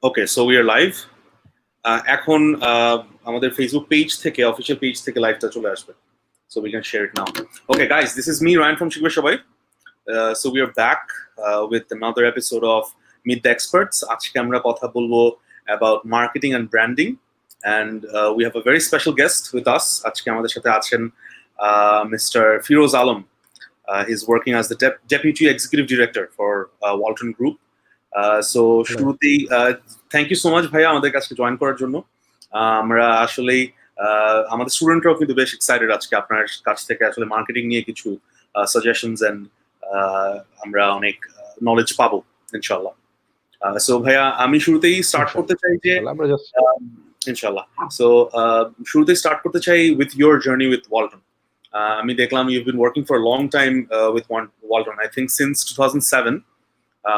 Okay, so we are live. এখন আমাদের Facebook page থেকে, অফিসিয়াল পেজ থেকে লাইভটা চলে আসবে। So we can share it now. Okay, guys, this is me, Ryan from Shikwe Shobai. So we are back with another episode of Meet the Experts. আজকে আমরা কথা বলবো about marketing and branding, and we have a very special guest with us. আজকে আমাদের সাথে আছেন Mr. Firoz Alam. He's working as the Deputy Executive Director for Walton Group. So শুরুতেই thank you so much ভাইয়া আমাদের কাছে join করার জন্য। আমরা আসলেই আমাদের স্টুডেন্টরাও কিন্তু বেশ এক্সাইটেড আজকে আপনার কাছ থেকে আসলে মার্কেটিং নিয়ে কিছু সাজেশনস এন্ড আমরা অনেক নলেজ পাবো ইনশাআল্লাহ। সো ভাইয়া আমি শুরুতেই স্টার্ট করতে চাই যে ইনশাআল্লাহ। সো শুরুতেই স্টার্ট করতে চাই with your journey with Walton. আমি দেখলাম you been working for long time with Walton, I think since 2007।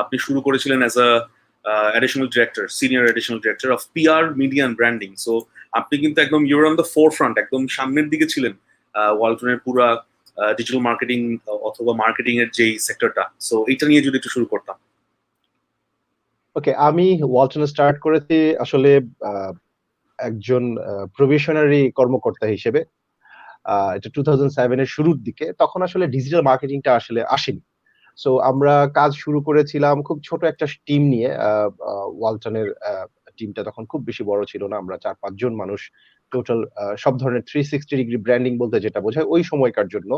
আপনি শুরু করেছিলেন as a additional director, senior additional director of PR, media and branding. So আপনি কিন্তু একদম you're on the forefront, একদম সামনের দিকে ছিলেন ওয়ালটনের পুরা ডিজিটাল মার্কেটিং অথবা মার্কেটিং এর যেই সেক্টরটা। সো এইটা নিয়ে যদি একটু শুরু করতাম। ওকে, আমি ওয়ালটনে স্টার্ট করেছি আসলে একজন প্রভিশনারি কর্মকর্তা হিসেবে। এটা 2007 এর শুরুর দিকে, তখন আসলে ডিজিটাল মার্কেটিংটা আসলে আসেনি। সো আমরা কাজ শুরু করেছিলাম খুব ছোট একটা টিম নিয়ে। ওয়ালটনের টিমটা তখন খুব বেশি বড় ছিল না, আমরা 4-5 জন মানুষ টোটাল, সব ধরনের 360 ডিগ্রি ব্র্যান্ডিং বলতে যেটা বোঝায় ওই সময়কার জন্য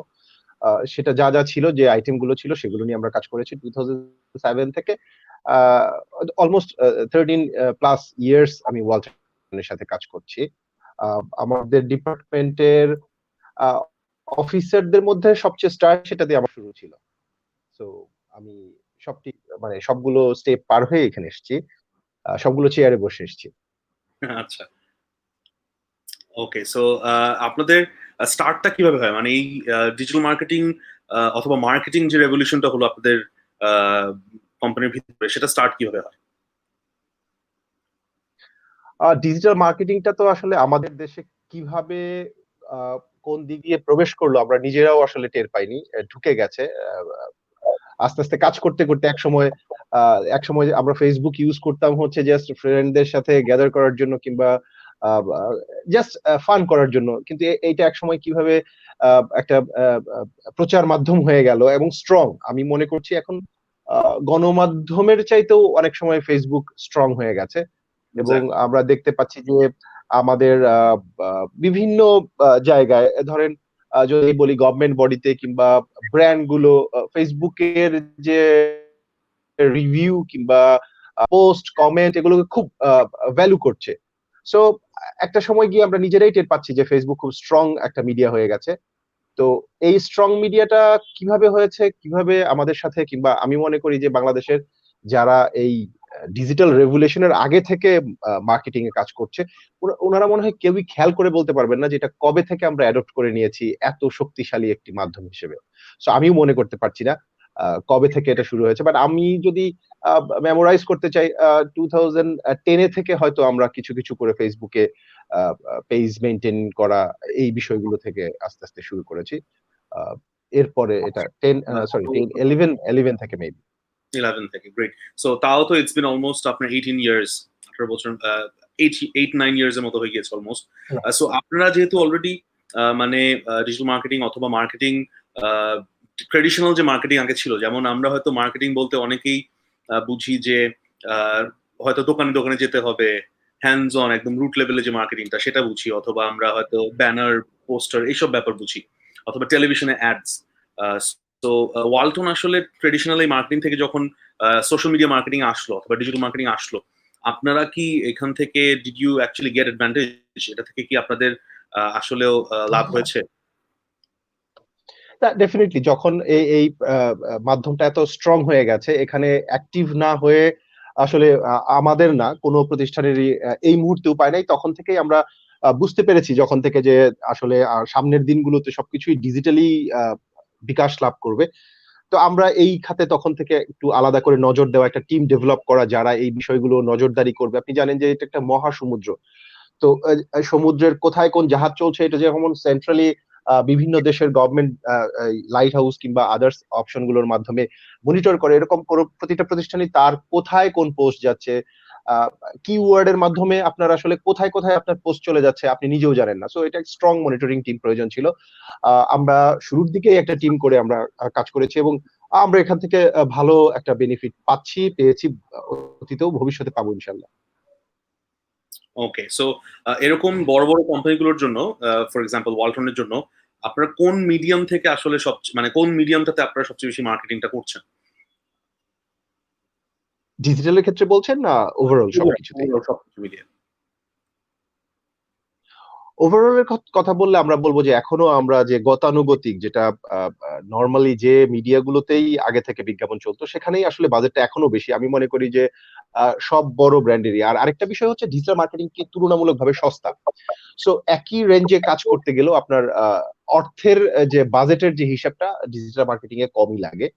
সেটা যা যা ছিল, যে আইটেম গুলো ছিল সেগুলো নিয়ে আমরা কাজ করেছি 2007 থেকে অলমোস্ট 13 প্লাস ইয়ার্স আমি ওয়ালটনের সাথে কাজ করছি। আমাদের ডিপার্টমেন্টের অফিসারদের মধ্যে সবচেয়ে স্টার্ট সেটা দিয়ে আমার শুরু ছিল। সো আমি সবগুলো স্টেপ পার হয়ে এখানে এসেছি, সবগুলো চেয়ারে বসে এসেছি। আচ্ছা, ওকে। সো আপনাদের স্টার্টটা কিভাবে হয়, মানে এই ডিজিটাল মার্কেটিং অথবা মার্কেটিং যে রেভলিউশনটা হলো আপনাদের কোম্পানির ভিতরে, সেটা স্টার্ট কিভাবে হয়? ডিজিটাল মার্কেটিংটা তো আসলে আমাদের দেশে কিভাবে কোন দিক দিয়ে প্রবেশ করলো আমরা নিজেরাও আসলে টের পাইনি, ঢুকে গেছে আস্তে আস্তে কাজ করতে করতে। এক সময় আমরা ফেসবুক ইউজ করতাম হচ্ছে জাস্ট ফ্রেন্ডদের সাথে গ্যাদার করার জন্য কিংবা জাস্ট ফান করার জন্য, কিন্তু এইটা এক সময় কিভাবে একটা প্রচার মাধ্যম হয়ে গেল এবং স্ট্রং। আমি মনে করছি এখন গণমাধ্যমের চাইতেও অনেক সময় ফেসবুক স্ট্রং হয়ে গেছে এবং আমরা দেখতে পাচ্ছি যে আমাদের বিভিন্ন জায়গায়, ধরেন যদি বলি গভর্নমেন্ট বডিতে কিংবা ব্র্যান্ড গুলো ফেসবুকের যে রিভিউ কিংবা পোস্ট কমেন্ট এগুলোকে খুব ভ্যালু করছে। সো একটা সময় গিয়ে আমরা নিজেরাই টের পাচ্ছি যে ফেসবুক খুব স্ট্রং একটা মিডিয়া হয়ে গেছে। তো এই স্ট্রং মিডিয়াটা কিভাবে হয়েছে, কিভাবে আমাদের সাথে, কিংবা আমি মনে করি যে বাংলাদেশের যারা এই ডিজিটাল রেভলিউশনের আগে থেকে মার্কেটিং এ কাজ করছে, ওনারা মনে হয় কেউই খেয়াল করে বলতে পারবেন না যে এটা কবে থেকে আমরা অ্যাডপ্ট করে নিয়েছি এত শক্তিশালী একটি মাধ্যম হিসেবে। সো আমিও মনে করতে পারছি না কবে থেকে এটা শুরু হয়েছে, বাট আমি যদি মেমোরাইজ করতে চাই 2010 থেকে হয়তো আমরা কিছু কিছু করে ফেসবুকে পেজ মেইনটেইন করা, এই বিষয়গুলো থেকে আস্তে আস্তে শুরু করেছি। এরপরে এটা 11 থেকে মেবি 11 থেকে। গ্রেট। সো তাও তো ইটস বিন অলমোস্ট আপনার 18 ইয়ার্স, 18 বছর, 8-9 ইয়ার্স এর মতো হয়ে গেছে অলমোস্ট। সো আপনারা যেহেতু অলরেডি মানে ডিজিটাল মার্কেটিং অথবা মার্কেটিং ট্রেডিশনাল যে মার্কেটিং আগে ছিল, যেমন আমরা হয়তো মার্কেটিং বলতে অনেকেই বুঝি যে হয়তো দোকানে দোকানে যেতে হবে, হ্যান্ডস অন একদম রুট লেভেলে যে মার্কেটিংটা সেটা বুঝি, অথবা আমরা হয়তো ব্যানার, পোস্টার এইসব ব্যাপার বুঝি, অথবা টেলিভিশনে অ্যাডস। তো ওয়ালটন আসলে ট্রেডিশনাল মার্কেটিং থেকে যখন সোশ্যাল মিডিয়া মার্কেটিং আসলো অথবা ডিজিটাল মার্কেটিং আসলো, আপনারা কি এখান থেকে did you actually get advantage? এটা থেকে কি আপনাদের আসলেও লাভ হয়েছে? ডেফিনেটলি যখন এই মাধ্যমটা এত স্ট্রং হয়ে গেছে, এখানে অ্যাক্টিভ না হয়ে আসলে আমাদের না কোনো প্রতিষ্ঠানেরই এই মুহূর্তে উপায় নাই। তখন থেকেই আমরা বুঝতে পেরেছি, যখন থেকে যে আসলে সামনের দিনগুলোতে সবকিছুই ডিজিটালি বিকাশ লাভ করবে। তো আমরা এই খাতে তখন থেকে একটু আলাদা করে নজর দেওয়া, একটা টিম ডেভেলপ করা যারা এই বিষয়গুলো নজরদারি করবে। আপনি জানেন যে এটা একটা মহাসমুদ্র, তো সমুদ্রের কোথায় কোন জাহাজ চলছে এটা যেমন সেন্ট্রালি বিভিন্ন দেশের গভর্নমেন্ট লাইট হাউস কিংবা আদার্স অপশন গুলোর মাধ্যমে মনিটর করে, এরকম প্রতিটা প্রতিষ্ঠানই তার কোথায় কোন পোস্ট যাচ্ছে, কিওয়ার্ডের মাধ্যমে আপনার আসলে কোথায় কোথায় আপনার পোস্ট চলে যাচ্ছে আপনি নিজেও জানেন না। সো এটা স্ট্রং মনিটরিং টিম প্রয়োজন ছিল। আমরা শুরুর দিকেই একটা টিম করে আমরা কাজ করেছি এবং আমরা এখান থেকে ভালো একটা বেনিফিট পেয়েছি, অতীতেও ভবিষ্যতে পাবো ইনশাল্লাহ। ওকে, সো এরকম বড় বড় কোম্পানিগুলোর জন্য, ফর এক্সাম্পল ওয়ালটনের জন্য, আপনারা কোন মিডিয়াম থেকে আসলে মানে কোন মিডিয়ামটাতে আপনারা সবচেয়ে বেশি মার্কেটিংটা করছেন? ডিজিটালের ক্ষেত্রে বলছেন না ওভারঅল সবকিছুতেই? সবকিছু মিলিয়ে। ওভারঅল এর কথা বললে আমরা বলবো যে এখনো আমরা যে গতানুগতিক যেটা নরমালি যে মিডিয়া গুলোতেই আগে থেকে বিজ্ঞাপন চলতো সেখানেই আসলে বাজেটটা এখনো বেশি। আমি মনে করি যে সব বড় ব্র্যান্ডেরই। আর আরেকটা বিষয় হচ্ছে ডিজিটাল মার্কেটিং কি তুলনামূলকভাবে সস্তা। সো একই রেঞ্জে কাজ করতে গেলেও আপনার অর্থের যে বাজেটের যে হিসাবটা ডিজিটাল মার্কেটিং এ কমই লাগে।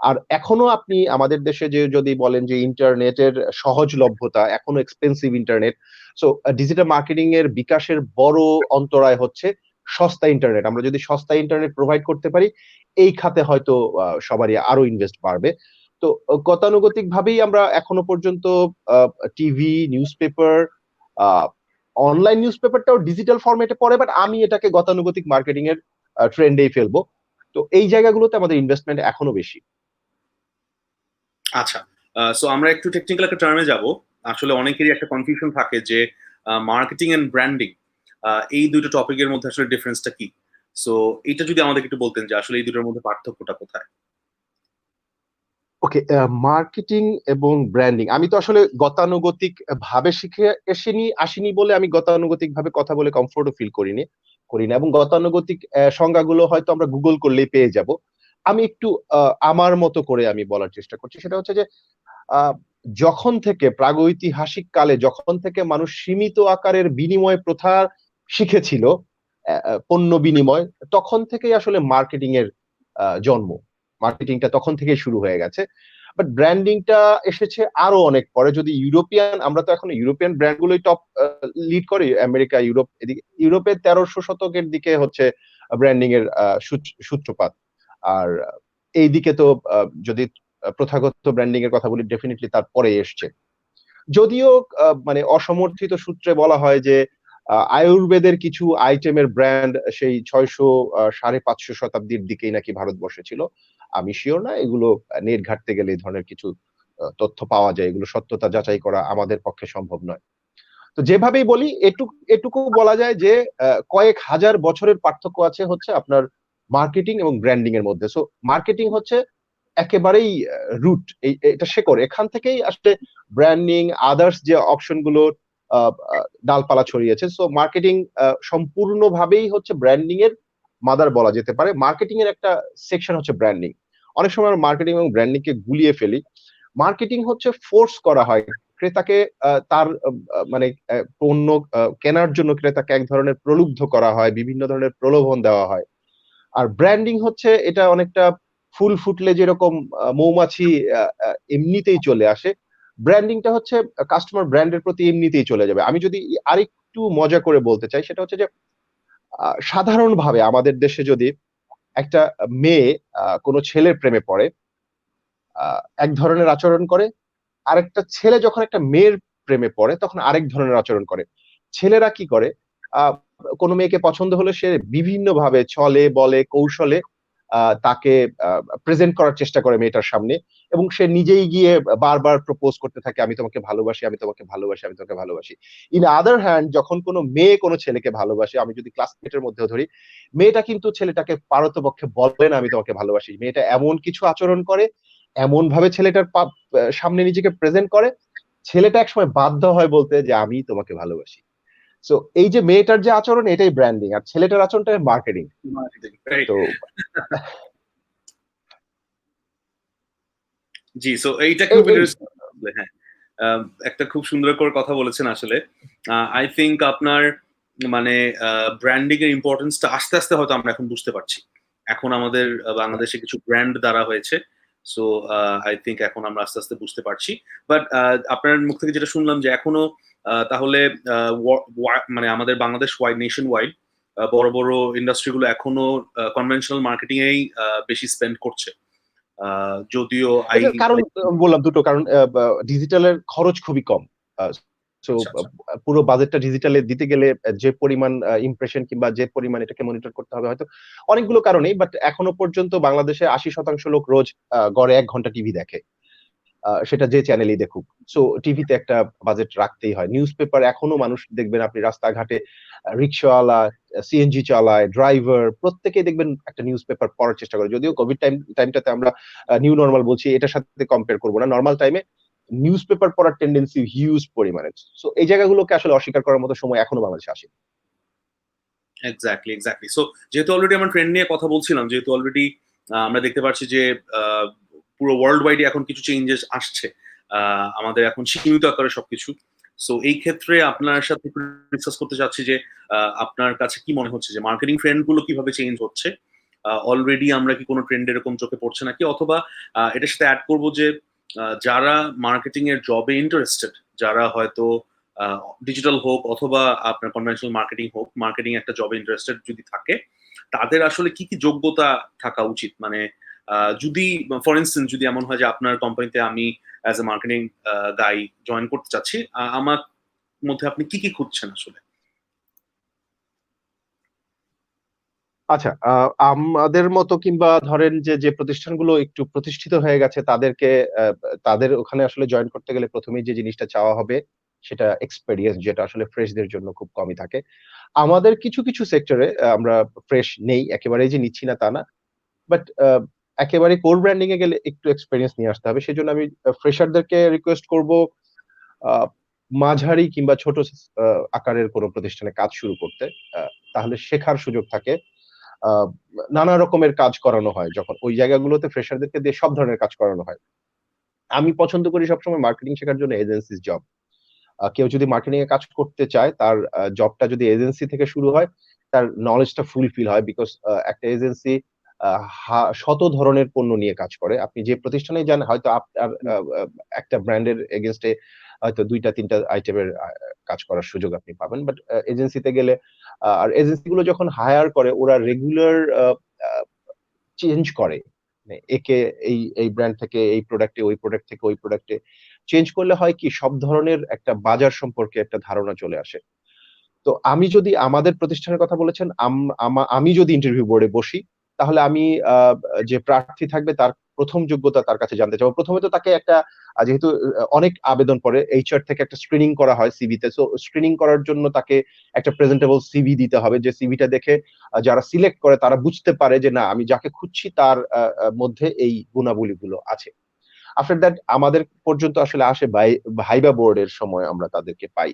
আর এখনো আপনি আমাদের দেশে যে যদি বলেন যে ইন্টারনেটের সহজলভ্যতা, এখনো expensive internet. So digital marketing এর বিকাশের বড় অন্তরায় হচ্ছে সস্তা ইন্টারনেট। আমরা যদি সস্তা ইন্টারনেট প্রোভাইড করতে পারি, এই খাতে হয়তো সবারই আরো ইনভেস্ট বাড়বে। তো গতানুগতিক ভাবেই আমরা এখনো পর্যন্ত টিভি, নিউজপেপার, অনলাইন নিউজপেপারটাও ডিজিটাল ফরম্যাটে পড়ে, বাট আমি এটাকে গতানুগতিক মার্কেটিং এর ট্রেন্ডেই ফেলবো। তো এই জায়গাগুলোতে আমাদের ইনভেস্টমেন্ট এখনো বেশি। আচ্ছা, সো আমরা একটু টেকনিক্যাল একটা টার্মে যাব। আসলে অনেকেরই একটা কনফিউশন থাকে যে মার্কেটিং এন্ড ব্র্যান্ডিং, এই দুটো টপিকের মধ্যে আসলে ডিফারেন্সটা কি? সো এটা যদি আমাদেরকে একটু বলতেন যে আসলে এই দুটোর মধ্যে পার্থক্যটা কোথায়? ওকে, মার্কেটিং এবং ব্র্যান্ডিং আমি তো আসলে গতানুগতিক ভাবে শিখে আসিনি বলে আমি গতানুগতিক ভাবে কথা বলে কমফোর্টও ফিল করি না এবং গতানুগতিক সংজ্ঞাগুলো হয়তো আমরা গুগল করলেই পেয়ে যাব। আমি একটু আমার মতো করে আমি বলার চেষ্টা করছি। সেটা হচ্ছে যে আহ, যখন থেকে প্রাগৈতিহাসিক কালে যখন থেকে মানুষ সীমিত আকারের বিনিময় প্রথা শিখেছিল, পণ্য বিনিময়, তখন থেকেই আসলে মার্কেটিং এর জন্ম। মার্কেটিংটা তখন থেকেই শুরু হয়ে গেছে। বাট ব্র্যান্ডিংটা এসেছে আরো অনেক পরে। যদি আমরা তো এখন ইউরোপিয়ান ব্র্যান্ড গুলোই টপ লিড করি, আমেরিকা, ইউরোপ, এদিকে ইউরোপে 1300 শতকের দিকে হচ্ছে ব্র্যান্ডিং এর সূত্রপাত। আর এই দিকে তো যদি প্রথাগত ব্র্যান্ডিং এর কথা বলি, ডেফিনেটলি তারপরে এসছে। যদিও মানে অসমর্থিত সূত্রে বলা হয় যে আয়ুর্বেদের কিছু আইটেমের ব্র্যান্ড সেই 600 550 শতাব্দীর দিকেই নাকি ভারতবর্ষে ছিল। আমি শিওর না, এগুলো নেট ঘাটতে গেলে এই ধরনের কিছু তথ্য পাওয়া যায়, এগুলো সত্যতা যাচাই করা আমাদের পক্ষে সম্ভব নয়। তো যেভাবেই বলি, এটুকু বলা যায় যে কয়েক হাজার বছরের পার্থক্য আছে হচ্ছে আপনার মার্কেটিং এবং ব্র্যান্ডিং এর মধ্যে। সো মার্কেটিং হচ্ছে একেবারেই রুট, এটা শেকড়। এখান থেকেই আসলে ব্র্যান্ডিং, আদার্স যে অপশন গুলো ডালপালা ছড়িয়েছে। সো মার্কেটিং সম্পূর্ণভাবেই হচ্ছে ব্র্যান্ডিং এর মাদার বলা যেতে পারে। মার্কেটিং এর একটা সেকশন হচ্ছে ব্র্যান্ডিং। অনেক সময় মার্কেটিং এবং ব্র্যান্ডিং কে গুলিয়ে ফেলি। মার্কেটিং হচ্ছে ফোর্স করা হয় ক্রেতাকে, তার মানে পণ্য কেনার জন্য ক্রেতাকে এক ধরনের প্রলুব্ধ করা হয়, বিভিন্ন ধরনের প্রলোভন দেওয়া হয়। আর ব্র্যান্ডিং হচ্ছে এটা অনেকটা ফুল ফুটলে যেরকম মৌমাছি এমনিতেই চলে আসে, ব্র্যান্ডিংটা হচ্ছে কাস্টমার ব্র্যান্ডের প্রতি এমনিতেই চলে যাবে। আমি যদি আরেকটু মজা করে বলতে চাই, সেটা হচ্ছে যে সাধারণভাবে আমাদের দেশে যদি একটা মেয়ে কোনো ছেলের প্রেমে পড়ে, এক ধরনের আচরণ করে, আরেকটা ছেলে যখন একটা মেয়ের প্রেমে পড়ে তখন আরেক ধরনের আচরণ করে। ছেলেরা কি করে, আহ, কোনো মেয়েকে পছন্দ হলে সে বিভিন্ন ভাবে ছলে বলে কৌশলে তাকে প্রেজেন্ট করার চেষ্টা করে মেয়েটার সামনে, এবং সে নিজেই গিয়ে বারবার প্রপোজ করতে থাকে, আমি তোমাকে ভালোবাসি, আমি তোমাকে ভালোবাসি, আমি তোমাকে ভালোবাসি। ইন আদার হ্যান্ড, যখন কোনো মেয়ে কোনো ছেলেকে ভালোবাসে, আমি যদি ক্লাসমেটের মধ্যেও ধরি, মেয়েটা কিন্তু ছেলেটাকে পারতপক্ষে বলে না আমি তোমাকে ভালোবাসি। মেয়েটা এমন কিছু আচরণ করে, এমন ভাবে ছেলেটার সামনে নিজেকে প্রেজেন্ট করে, ছেলেটা একসময় বাধ্য হয় বলতে যে আমি তোমাকে ভালোবাসি। সো এই যে মেয়েটার যে আচরণ, এটাই ব্র্যান্ডিং, আর ছেলেটার আচরণটা মার্কেটিং। Right. তো জি, সো এইটা খুব এই ইন্টারেস্টিং। হ্যাঁ, একটা খুব সুন্দর করে কথা বলেছেন আসলে। আই থিংক আপনার মানে ব্র্যান্ডিং এর ইম্পর্টেন্সটা আস্তে আস্তে হয়তো আমরা এখন বুঝতে পারছি। এখন আমাদের বাংলাদেশে কিছু ব্র্যান্ড দ্বারা হয়েছে। সো আই থিংক এখন আমরা আস্তে আস্তে বুঝতে পারছি। বাট আপনার মুখ থেকে যেটা শুনলাম যে এখনো তাহলে মানে আমাদের বাংলাদেশ ওয়াইড, নেশন ওয়াইড বড় বড় ইন্ডাস্ট্রি গুলো এখনো কনভেনশনাল মার্কেটিং এই বেশি স্পেন্ড করছে। যদিও এটা কারণ বললাম দুটো কারণ। ডিজিটালের খরচ খুবই কম। সো আচ্ছা আচ্ছা পুরো বাজেটটা ডিজিটালে দিতে গেলে যে পরিমাণ ইমপ্রেশন কিংবা যে পরিমাণ এটাকে মনিটর করতে হবে হয়তো অনেকগুলো কারণেই, বাট এখনো পর্যন্ত বাংলাদেশে 80% লোক রোজ গড়ে 1 ঘন্টা টিভি দেখে, সেটা যে চ্যানেলই দেখুক। সো টিভিতে একটা বাজেট রাখতেই হয়। নিউজ পেপার এখনো মানুষ দেখবেন আপনি রাস্তাঘাটে রিক্সাওয়ালা, সিএনজি চালায়, ড্রাইভার প্রত্যেকেই দেখবেন একটা নিউজ পেপার পড়ার চেষ্টা করে। যদিও কোভিড টাইমটাতে আমরা নিউ নরমাল বলছি, এটার সাথে কম্পেয়ার করব না। নরমাল টাইমে নিউজ পেপার পড়ার টেন্ডেন্সি হিউজ পরিমাণে। সো এই জায়গাগুলোকে আসলে অস্বীকার করার মতো সময় এখনো বাংলাদেশে আসে। Exactly exactly. সো যেহেতু অলরেডি আমরা ট্রেন্ড নিয়ে কথা বলছিলাম, যেহেতু অলরেডি আমরা দেখতে পাচ্ছি যে পুরো ওয়ার্ল্ড ওয়াইডে এখন কিছু চেঞ্জেস আসছে, আমাদের এখন সীমিত আকারে সবকিছু। সো এই ক্ষেত্রে আপনার সাথে ডিসকাস করতে চাচ্ছি যে আপনার কাছে কি মনে হচ্ছে যে মার্কেটিং ট্রেন্ড গুলো কিভাবে চেঞ্জ হচ্ছে? অলরেডি আমরা কি কোনো ট্রেন্ড এরকম চোখে পড়ছে নাকি, অথবা এটার সাথে অ্যাড করবো যে যারা মার্কেটিং এর জবে ইন্টারেস্টেড, যারা হয়তো ডিজিটাল হোক অথবা আপনার কনভেনশনাল মার্কেটিং হোক, মার্কেটিং একটা জবে ইন্টারেস্টেড যদি থাকে, তাদের আসলে কি কি যোগ্যতা থাকা উচিত? মানে যদি ফর ইনস্টেন্স যদি এমন হয় যে আপনার কোম্পানিতে আমি as a marketing guy join করতে চাচ্ছি, আমার মধ্যে আপনি কি কি খুঁজছেন আসলে? আচ্ছা, আমাদের মতো কিংবা ধরেন যে প্রতিষ্ঠানগুলো একটু প্রতিষ্ঠিত হয়ে গেছে তাদেরকে আহ, তাদের ওখানে আসলে জয়েন করতে গেলে প্রথমেই যে জিনিসটা চাওয়া হবে সেটা এক্সপেরিয়েন্স, যেটা আসলে ফ্রেশদের জন্য খুব কমই থাকে। আমাদের কিছু কিছু সেক্টরে আমরা ফ্রেশ নেই, একেবারেই যে নিচ্ছি না তা না, বাট একেবারে কোর ব্র্যান্ডিং এ গেলে একটু এক্সপেরিয়েন্স নিয়ে আসতে হবে। সেজন্য আমি ফ্রেশারদেরকে রিকোয়েস্ট করব আহ, মাঝারি কিংবা ছোট আকারের কোনো প্রতিষ্ঠানে কাজ শুরু করতে। তাহলে শেখার সুযোগ থাকে। আহ, নানা রকমের কাজ করানো হয়, যখন ওই জায়গাগুলোতে ফ্রেশারদেরকে দিয়ে সব ধরনের কাজ করানো হয়। আমি পছন্দ করি সবসময় মার্কেটিং শেখার জন্য এজেন্সির জব। কেউ যদি মার্কেটিং এ কাজ করতে চায়, তার জবটা যদি এজেন্সি থেকে শুরু হয়, তার নলেজটা ফুলফিল হয়। বিকজ একটা এজেন্সি শত ধরনের পণ্য নিয়ে কাজ করে। আপনি যে প্রতিষ্ঠানে যান হয়তো আপনার একটা ব্র্যান্ডের এগেনস্টে হয়তো 2-3টা আইটেমের কাজ করার সুযোগ আপনি পাবেন, বাট এজেন্সিতে গেলে আর এজেন্সি গুলো যখন হায়ার করে ওরা রেগুলার চেঞ্জ করে। মানে একে এই এই ব্র্যান্ড থেকে এই প্রোডাক্টে, ওই প্রোডাক্ট থেকে ওই প্রোডাক্টে চেঞ্জ করলে হয় কি, সব ধরনের একটা বাজার সম্পর্কে একটা ধারণা চলে আসে। তো আমি যদি আমাদের প্রতিষ্ঠানের কথা বলেছেন, আমি যদি ইন্টারভিউ বোর্ডে বসি, তাহলে আমি যে প্রার্থী থাকবে তার প্রথম যোগ্যতা তার কাছে জানতে চাবো। প্রথমে তো তাকে একটা যেহেতু অনেক আবেদন পড়ে, এইচআর থেকে একটা স্ক্রিনিং করা হয় সিভিতে। সো স্ক্রিনিং করার জন্য তাকে একটা প্রেজেন্টেবল সিভি দিতে হবে, যে সিভিটা দেখে যারা সিলেক্ট করে তারা বুঝতে পারে যে না, আমি যাকে খুঁজছি তার মধ্যে এই গুণাবলীগুলো আছে। আফটার দ্যাট আমাদের পর্যন্ত আসলে আসে ভাইবা বোর্ডের সময় আমরা তাদেরকে পাই।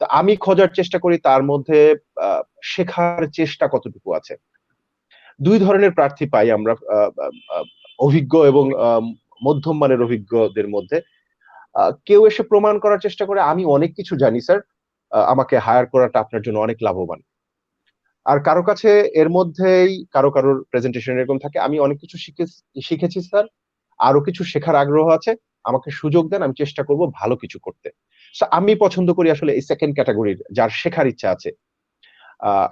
তো আমি খোঁজার চেষ্টা করি তার মধ্যে আহ, শেখার চেষ্টা কতটুকু আছে। 2 ধরনের প্রার্থী পাই আমরা, অভিজ্ঞ এবং মধ্যম মানের অভিজ্ঞদের মধ্যে। কেউ এসে প্রমাণ করার চেষ্টা করে আমি অনেক কিছু জানি স্যার, আমাকে হায়ার করাটা আপনার জন্য অনেক লাভবান। আর কারো কাছে এর মধ্যেই কারোর প্রেজেন্টেশন এরকম থাকে, আমি অনেক কিছু শিখেছি স্যার, আরো কিছু শেখার আগ্রহ আছে, আমাকে সুযোগ দেন, আমি চেষ্টা করব ভালো কিছু করতে। So, আমি পছন্দ করি আসলে এই সেকেন্ড ক্যাটাগরির, যার শেখার ইচ্ছা আছে।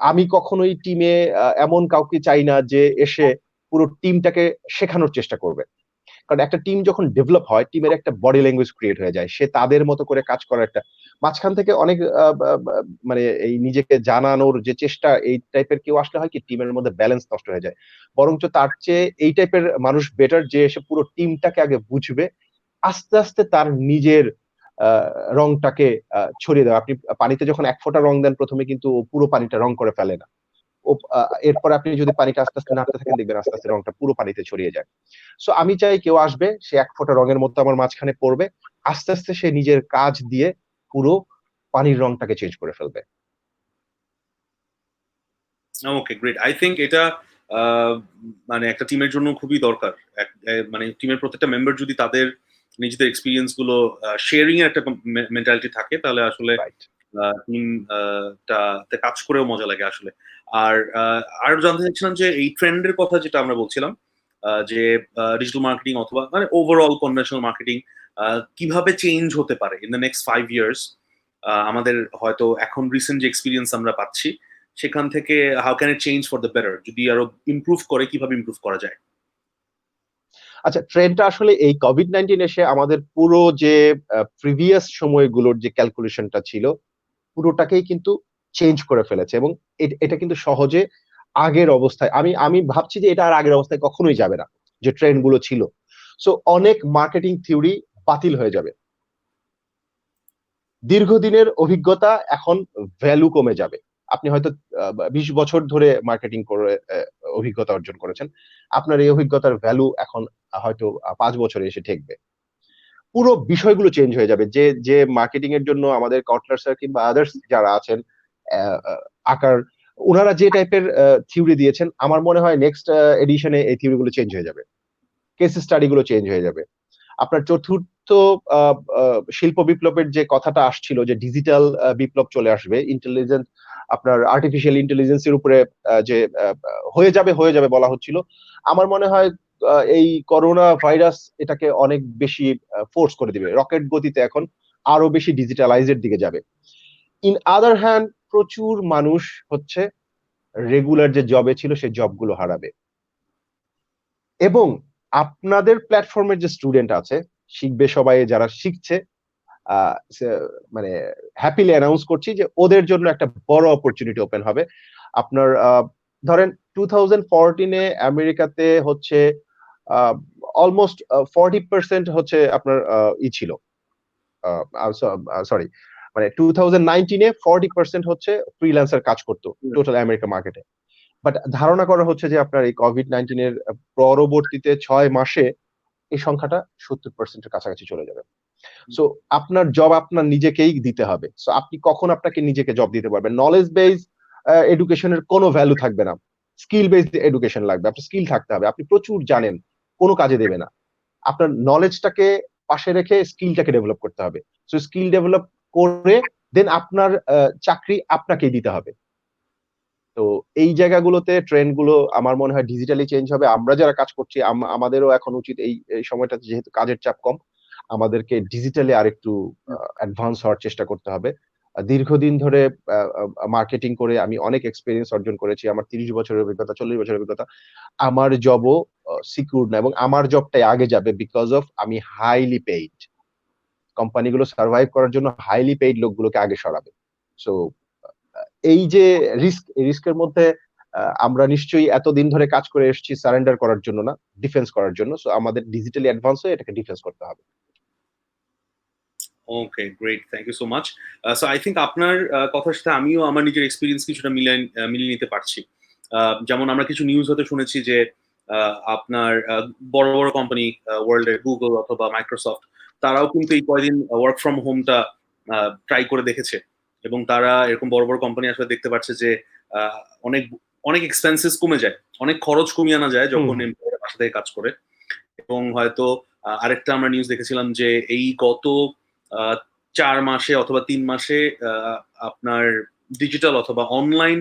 আমি কখনোই টিমে এমন কাউকে চাই না যে এসে পুরো টিমটাকে শেখানোর চেষ্টা করবে। কারণ একটা টিম যখন ডেভেলপ হয়, টিমের একটা বডি ল্যাঙ্গুয়েজ ক্রিয়েট হয়ে যায়, সে তাদের মতো করে কাজ করার একটা মাঝখান থেকে অনেক মানে এই নিজেকে জানানোর যে চেষ্টা, এই টাইপের কেউ আসলে হয় কি টিমের মধ্যে ব্যালেন্স নষ্ট হয়ে যায়। বরঞ্চ তার চেয়ে এই টাইপের মানুষ বেটার, যে এসে পুরো টিমটাকে আগে বুঝবে, আস্তে আস্তে তার নিজের আহ, রংটাকে ছড়িয়ে দেওয়া। আপনি পানিতে যখন 1 ফোঁটা রং দেন প্রথমে, কিন্তু ও পুরো পানিটা রং করে ফেলে না। ও এরপর আপনি যদি পানিটা আস্তে আস্তে নাড়তে থাকেন, দেখবেন আস্তে আস্তে রংটা পুরো পানিতে ছড়িয়ে যায়। সো আমি চাই কেউ আসবে, সে 1 ফোঁটা রঙের মতো আমার মাঝখানে পড়বে, আস্তে আস্তে সে নিজের কাজ দিয়ে পুরো পানির রংটাকে চেঞ্জ করে ফেলবে। ওকে, গ্রেট। আই থিঙ্ক এটা আহ, মানে একটা টিমের জন্য খুবই দরকার। মানে টিমের প্রত্যেকটা মেম্বার যদি তাদের নিজেদের এক্সপিরিয়েন্স গুলো শেয়ারিং এর একটা মেন্টালিটি থাকে, তাহলে আসলে রাইট। টিম টাতে কাজ করেও মজা লাগে আসলে। আর আর জানতে চাচ্ছিলাম যে এই ট্রেন্ডের কথা যেটা আমরা বলছিলাম, যে ডিজিটাল মার্কেটিং অথবা মানে ওভারঅল কনভেনশনাল মার্কেটিং কিভাবে চেঞ্জ হতে পারে ইন দ্য নেক্সট 5 ইয়ার্স। আমাদের হয়তো এখন রিসেন্ট যে এক্সপিরিয়েন্স আমরা পাচ্ছি, সেখান থেকে how can it change for the better, যদি আরো ইমপ্রুভ করে কিভাবে ইমপ্রুভ করা যায়? আচ্ছা, ট্রেন্ডটা আসলে এই কোভিড-19 এসে আমাদের পুরো যে প্রিভিয়াস সময়গুলোর যে ক্যালকুলেশনটা ছিল, পুরোটাকেই কিন্তু চেঞ্জ করে ফেলেছে এবং এটা কিন্তু সহজে আগের অবস্থায় আমি আমি ভাবছি যে এটা আর আগের অবস্থায় কখনোই যাবে না, যে ট্রেন্ড গুলো ছিল। সো অনেক মার্কেটিং থিওরি বাতিল হয়ে যাবে। দীর্ঘদিনের অভিজ্ঞতা এখন ভ্যালু কমে যাবে। আপনি হয়তো ২০ বছর ধরে মার্কেটিং করে অভিজ্ঞতা অর্জন করেছেন। আপনার এই অভিজ্ঞতার ভ্যালু এখন হয়তো ৫ বছরে এসে ঠেকবে। পুরো বিষয়গুলো চেঞ্জ হয়ে যাবে। যে মার্কেটিং এর জন্য আমাদের কটলার স্যার কিংবা আদার্স যারা আছেন, অ্যা আ আকার, উনারা যে টাইপের থিওরি দিয়েছেন, আমার মনে হয় নেক্সট এডিশনে এই থিওরি গুলো চেঞ্জ হয়ে যাবে। কেস স্টাডি গুলো চেঞ্জ হয়ে যাবে। আপনার চতুর্থ আ আ শিল্প বিপ্লবের যে কথাটা আসছিল যে ডিজিটাল বিপ্লব চলে আসবে। আপনার আর্টিফিশিয়াল ইন্টেলিজেন্স এর উপরে যে হয়ে যাবে বলা হচ্ছিল। আমার মনে হয় এই করোনা ভাইরাস এটাকে অনেক বেশি ফোর্স করে দিবে। রকেট গতিতে এখন আরো বেশি ডিজিটালাইজ এর দিকে যাবে। ইন আদার হ্যান্ড প্রচুর মানুষ হচ্ছে রেগুলার যে জবে ছিল সেই জবগুলো হারাবে। এবং আপনাদের প্ল্যাটফর্মের যে স্টুডেন্ট আছে, শিখবে সবাই যারা শিখছে, আ সে মানে হ্যাপিলি অ্যানাউন্স করছি যে ওদের জন্য একটা বড় অপরচুনিটি ওপেন হবে। আপনার ধরেন 2014 এ আমেরিকাতে হচ্ছে আ অলমোস্ট 40% হচ্ছে আপনার ছিল। আ আ স সরি, মানে 2019 এ 40% হচ্ছে ফ্রিল্যান্সার কাজ করত টোটাল আমেরিকা মার্কেটে। বাট ধারণা করা হচ্ছে যে আপনার এই কোভিড-19 এর পরবর্তীতে ৬ মাসে এই সংখ্যাটা 70% এর কাছাকাছি চলে যাবে। সো আপনার জব আপনার নিজেকেই দিতে হবে। সো আপনি কখন আপনাকে নিজেকে জব দিতে পারবেন? নলেজ বেস এডুকেশন এর কোনো ভ্যালু থাকবে না। স্কিল বেসড এডুকেশন লাগবে। আপনার স্কিল থাকতে হবে। আপনি প্রচুর জানেন, কোনো কাজে দেবে না। আপনার নলেজটাকে পাশে রেখে স্কিলটাকে ডেভেলপ করতে হবে। সো স্কিল ডেভেলপ করে দেন আপনার চাকরি আপনাকেই দিতে হবে। তো এই জায়গাগুলোতে ট্রেন্ড গুলো আমার মনে হয় ডিজিটালি চেঞ্জ হবে। আমরা যারা কাজ করছি আমাদেরও এখন উচিত এই সময়টাতে, যেহেতু কাজের চাপ কম, আমাদেরকে ডিজিটালি আরেকটু অ্যাডভান্স হওয়ার চেষ্টা করতে হবে। দীর্ঘদিন ধরে আ আ মার্কেটিং করে আমি অনেক এক্সপেরিয়েন্স অর্জন করেছি। আমার ৩০ বছরের অভিজ্ঞতা, ৪০ বছরের অভিজ্ঞতা। আমার জবও সিকিউর না এবং আমার জবটাই আগে যাবে বিকজ অফ আমি হাইলি পেইড। কোম্পানিগুলো সারভাইভ করার জন্য হাইলি পেইড লোকগুলোকে আগে সরাবে। সো এই যে এই রিস্কের মধ্যে আমরা নিশ্চয়ই এতদিন ধরে কাজ করে এসেছি সারেন্ডার করার জন্য না, ডিফেন্স করার জন্য। সো আমাদের ডিজিটালি অ্যাডভান্স হয়ে এটাকে ডিফেন্স করতে হবে। Okay, great, thank you so much. So I think আপনার কথার সাথে আমিও আমার নিজের এক্সপিরিয়েন্স কিছুটা মিলিয়ে নিতে পারছি। যেমন আমরা কিছু নিউজ হতে শুনেছি যে আপনার বড় বড় কোম্পানি, ওয়ার্ল্ড এর গুগল অথবা মাইক্রোসফট, তারাও কিন্তু এই কয়দিন ওয়ার্ক ফ্রম হোমটা ট্রাই করে দেখেছে এবং তারা এরকম বড় বড় কোম্পানি আসলে দেখতে পাচ্ছে যে আহ, অনেক অনেক এক্সপেন্সেস কমে যায়, অনেক খরচ কমিয়ে আনা যায় হুম, যখন এমপ্লয়ার বাসা থেকে কাজ করে। এবং হয়তো আরেকটা আমরা নিউজ দেখেছিলাম যে এই গত আহ, 4 মাসে অথবা 3 মাসে আপনার ডিজিটাল অথবা অনলাইন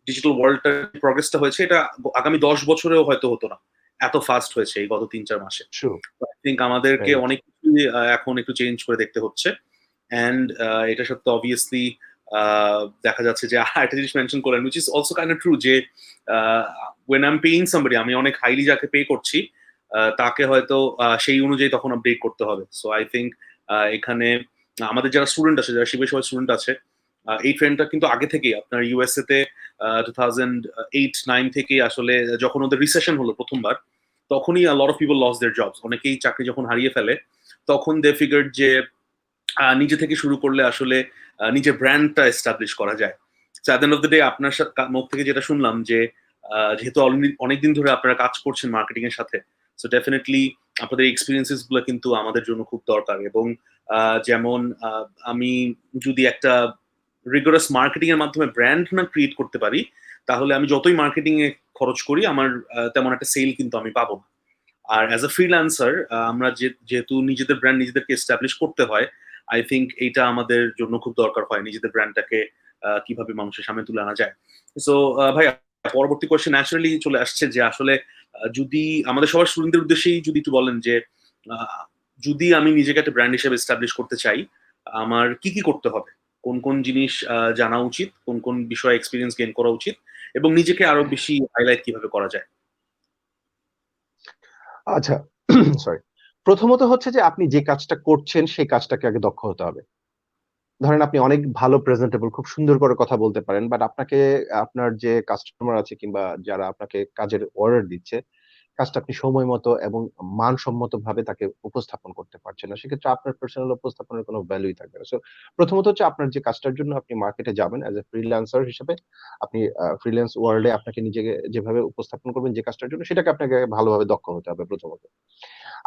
ডিজিটাল ওয়ার্ল্ডটার প্রগ্রেসটা হয়েছে, এটা আগামী 10 বছরেও হয়তো হতো না, এত ফাস্ট হয়েছে এই গত 3-4 মাসে। ট্রু, আই থিঙ্ক আমাদেরকে রাইট। অনেক কিছুই এখন একটু চেঞ্জ করে দেখতে হচ্ছে। অ্যান্ড এটার সাথে অবভিয়াসলি দেখা যাচ্ছে যে একটা জিনিস মেনশন করলেন, which is also kind of true, যে when I am paying somebody, আমি অনেক হাইলি যাকে পে করছি, তাকে হয়তো সেই অনুযায়ী তখন আপডেট করতে হবে। সো আই থিঙ্ক এখানে আমাদের যারা স্টুডেন্ট আছে, যারা শিবের সবাই স্টুডেন্ট আছে, এই ট্রেন্ডটা কিন্তু আগে থেকেই আপনার ইউএসএ তে 2008-9 থেকে আসলে যখন ওদের রিসেশন হলো প্রথমবার, তখনই lot of people lose their jobs, অনেকেই চাকরি যখন হারিয়ে ফেলে, তখন দে ফিগার্ড যে নিজে থেকে শুরু করলে আসলে নিজের ব্র্যান্ডটা এস্টাবলিশ করা যায়। At the end of the day আপনার মুখ থেকে যেটা শুনলাম যে যেহেতু অনেকদিন ধরে আপনারা কাজ করছেন মার্কেটিং এর সাথে, সো ডেফিনেটলি আপনাদের এক্সপিরিয়েন্সেস গুলো কিন্তু আমাদের জন্য খুব দরকার। এবং যেমন আমি যদি একটা রিগোরাস মার্কেটিং এর মাধ্যমে ব্র্যান্ড না ক্রিয়েট করতে পারি, তাহলে আমি যতই মার্কেটিং এ খরচ করি আমার তেমন একটা সেল কিন্তু আমি পাবো না। আর অ্যাজ আ ফ্রিল্যান্সার আমরা যেহেতু নিজেদের ব্র্যান্ড নিজেদেরকে এস্টাবলিশ করতে হয়, আই থিঙ্ক এইটা আমাদের জন্য খুব দরকার হয়, নিজেদের ব্র্যান্ডটাকে কিভাবে মানুষের সামনে তুলে আনা যায়। সো ভাই, পরবর্তী কোয়েশ্চেন ন্যাচারালি চলে আসছে যে আসলে যদি আমাদের সবার স্টুডেন্টদের উদ্দেশ্যেই যদি একটু বলেন যে যদি আমি নিজেকে একটা ব্র্যান্ড হিসেবে এস্টাবলিশ করতে চাই, আমার কি কি করতে হবে, কোন কোন জিনিস জানা উচিত, কোন কোন বিষয়ে এক্সপিরিয়েন্স গেইন করা উচিত, এবং নিজেকে আরো বেশি হাইলাইট কিভাবে করা যায়? আচ্ছা, সরি। প্রথমত হচ্ছে যে আপনি যে কাজটা করছেন সেই কাজটাকে আগে দক্ষ হতে হবে। ধরেন আপনি অনেক ভালো প্রেজেন্টেবল, খুব সুন্দর করে কথা বলতে পারেন। বাট আপনাকে আপনার যে কাস্টমার আছে কিংবা যারা আপনাকে কাজের অর্ডার দিচ্ছে, কাজটা আপনি সময় মতো এবং মানসম্মতভাবে তাকে উপস্থাপন করতে পারছেন না। সেক্ষেত্রে আপনার পার্সোনাল উপস্থাপনের কোনো ভ্যালুই থাকবে না। সো প্রথমত হচ্ছে আপনার যে কাজটার জন্য আপনি মার্কেটে যাবেন এস এ ফ্রিল্যান্সার হিসেবে, আপনি ফ্রিল্যান্স ওয়ার্লড এ আপনাকে নিজেকে যেভাবে উপস্থাপন করবেন যে কাজটার জন্য, সেটাকে আপনাকে ভালোভাবে দক্ষ হতে হবে প্রথমত।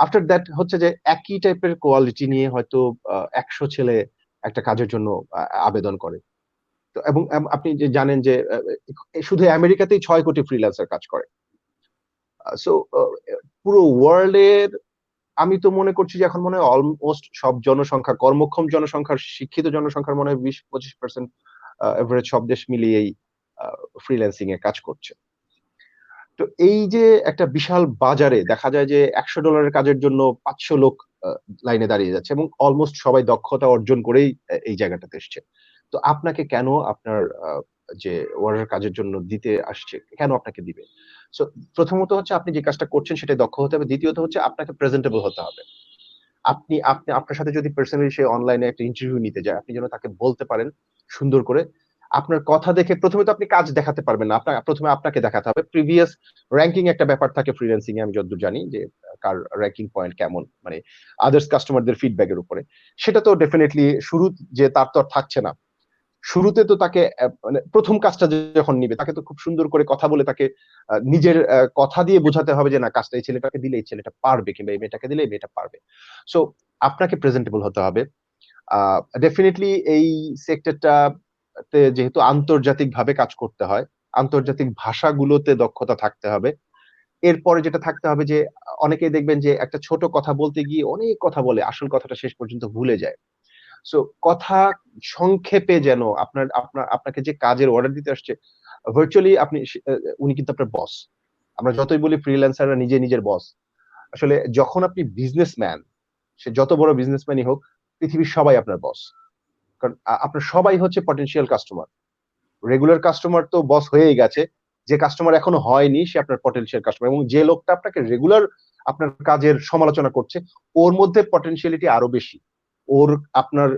আফটার দ্যাট হচ্ছে যে একই টাইপের কোয়ালিটি নিয়ে হয়তো ১০০ ছেলে একটা কাজের জন্য আবেদন করে। তো এবং আপনি যে জানেন যে শুধু আমেরিকাতেই ৬ কোটি ফ্রিল্যান্সার কাজ করে। সো পুরো ওয়ার্ল্ড এর আমি তো মনে করছি যে এখন মনে হয় অলমোস্ট সব জনসংখ্যা, কর্মক্ষম জনসংখ্যার, শিক্ষিত জনসংখ্যার মনে হয় ২০-২৫% এভারেজ সব দেশ মিলিয়েই আ ফ্রিল্যান্সিং এ কাজ করছে। তো এই যে একটা বিশাল বাজারে দেখা যায় যে $১০০ এর কাজের জন্য ৫০০ লোক আ লাইনে দাঁড়িয়ে যাচ্ছে এবং অলমোস্ট সবাই দক্ষতা অর্জন করেই এই জায়গাটাতে এসছে। তো আপনাকে কেন আপনার যে অর্ডার কাজের জন্য দিতে আসছে, কেন আপনাকে দিবে? সো প্রথমত হচ্ছে আপনি যে কাজটা করছেন সেটায় দক্ষ হতে হবে। দ্বিতীয়ত হচ্ছে আপনাকে প্রেজেন্টেবল হতে হবে। আপনি আপনি আপনার সাথে যদি পার্সোনালি সে অনলাইনে একটা ইন্টারভিউ নিতে যায়, আপনি যেন তাকে বলতে পারেন সুন্দর করে। আপনার কথা দেখে ১ম এ তো আপনি কাজ দেখাতে পারবেন না। ১ম এ আপনাকে দেখাতে হবে। প্রিভিয়াস র‍্যাংকিং একটা ব্যাপার থাকে ফ্রিল্যান্সিং এ আমি যতদূর জানি যে কার র‍্যাংকিং পয়েন্ট কেমন, মানে আদার্স কাস্টমারদের ফিডব্যাক এর উপরে। সেটা তো ডেফিনিটলি শুরু যে তার তো আর থাকছে না। শুরুতে তো তাকে মানে ১ম কাজটা যখন নিবে তাকে তো খুব সুন্দর করে কথা বলে তাকে নিজের কথা দিয়ে বোঝাতে হবে যে না, কাজটা এই ছেলেটাকে দিলে এই ছেলেটা পারবে কিংবা এই মেয়েটাকে দিলে এই মেয়েটা পারবে। সো আপনাকে প্রেজেন্টেবল হতে হবে। আ ডেফিনিটলি এই সেক্টরটাতে যেহেতু আন্তর্জাতিকভাবে কাজ করতে হয়, আন্তর্জাতিক ভাষাগুলোতে দক্ষতা থাকতে হবে। এরপরে যেটা থাকতে হবে যে অনেকেই দেখবেন যে একটা ছোট কথা বলতে গিয়ে অনেক কথা বলে আসল কথাটা শেষ পর্যন্ত ভুলে যায়। সো কথা সংক্ষেপে যেন আপনাকে যে কাজের অর্ডার দিতে আসছে, ভার্চুয়ালি আপনি সে উনি কিন্তু আপনার বস। আমরা যতই বলি ফ্রিল্যান্সাররা নিজের বস। আসলে যখন আপনি বিজনেসম্যান, সে যত বড় বিজনেসম্যানই হোক, পৃথিবীর সবাই আপনার বস। কারণ আপনার সবাই হচ্ছে পটেনশিয়াল কাস্টমার। রেগুলার কাস্টমার তো বস হয়েই গেছে। যে কাস্টমার এখনো হয়নি সে আপনার পটেনশিয়াল কাস্টমার এবং যে লোকটা আপনাকে রেগুলার আপনার কাজের সমালোচনা করছে, ওর মধ্যে পটেনশিয়ালিটি আরো বেশি। ওর আপনার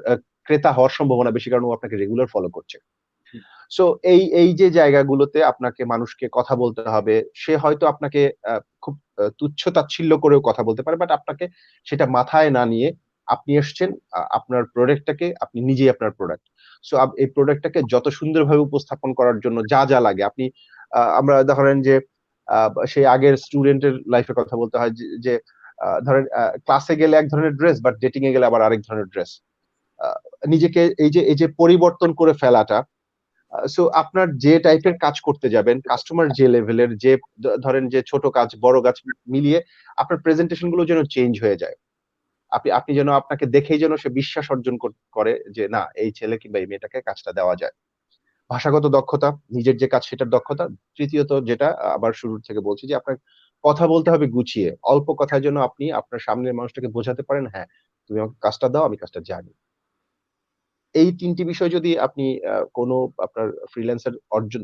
ক্রেতা হওয়ার সম্ভাবনা বেশি, কারণ ও আপনাকে রেগুলার ফলো করছে। সো এই যে জায়গাগুলোতে আপনাকে মানুষকে কথা বলতে হবে। সে হয়তো আপনাকে আ খুব তুচ্ছ-তাচ্ছিল্য করেও কথা বলতে পারে। বাট আপনাকে সেটা মাথায় না নিয়ে আপনি এসছেন আপনার প্রোডাক্টটাকে, আপনি নিজেই আপনার প্রোডাক্ট। সো এই প্রোডাক্টটাকে যত সুন্দরভাবে উপস্থাপন করার জন্য যা লাগে আপনি আমরা ধরেন যে আ সেই আগের স্টুডেন্টের লাইফ এর কথা বলতে হয় যে ধরেন ক্লাসে গেলে এক ধরনের ড্রেস, বাট ডেটিং এ গেলে আবার আরেক ধরনের ড্রেস। আ নিজেকে এই যে পরিবর্তন করে ফেলাটা, সো আপনার যে টাইপের কাজ করতে যাবেন, কাস্টমার যে লেভেলের, যে ধরেন যে ছোট কাজ, বড় কাজ মিলিয়ে আপনার প্রেজেন্টেশন গুলো যেন চেঞ্জ হয়ে যায়। আপনি আপনি যেন আপনাকে দেখেই যেন সে বিশ্বাস অর্জন করে যে না, এই ছেলে কিংবা এই মেয়েটাকে কাজটা দেওয়া যায়। ভাষাগত দক্ষতা, নিজের যে কাজ সেটার দক্ষতা। তৃতীয়ত যেটা আবার শুরুর থেকে বলছি যে আপনার কথা বলতে হবে গুছিয়ে। অল্প কথায় যেন আপনি আপনার সামনের মানুষটাকে বোঝাতে পারেন, হ্যাঁ, তুমি আমাকে কাজটা দাও, আমি কাজটা জানি। এই ৩ টি বিষয় যদি আপনি কোনো আপনার ফ্রিল্যান্সার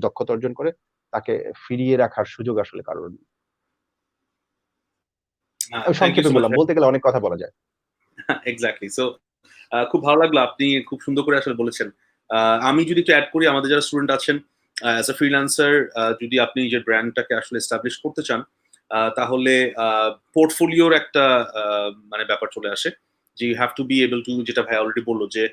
দক্ষতা অর্জন করে, তাকে ফিরিয়ে রাখার সুযোগ আসলে কারোর নেই। আমি থ্যাংক ইউ সংক্ষেপে সো মাচ। বললাম। বলতে গেলে অনেক কথা বলা যায়। এক্সাক্টলি। সো খুব ভালো লাগলো, আপনি খুব সুন্দর করে আসলে বলেছেন। আমি যদি একটু অ্যাড করি, আমাদের যারা স্টুডেন্ট আছেন, অ্যাজ আ ফ্রিল্যান্সার যদি আপনি নিজের ব্র্যান্ডটাকে আসলে এস্টাবলিশ করতে চান, তাহলে পোর্টফোলিওর একটা মানে ব্যাপার চলে আসে যে you have to be able to, যেটা ভাই অলরেডি বললো যে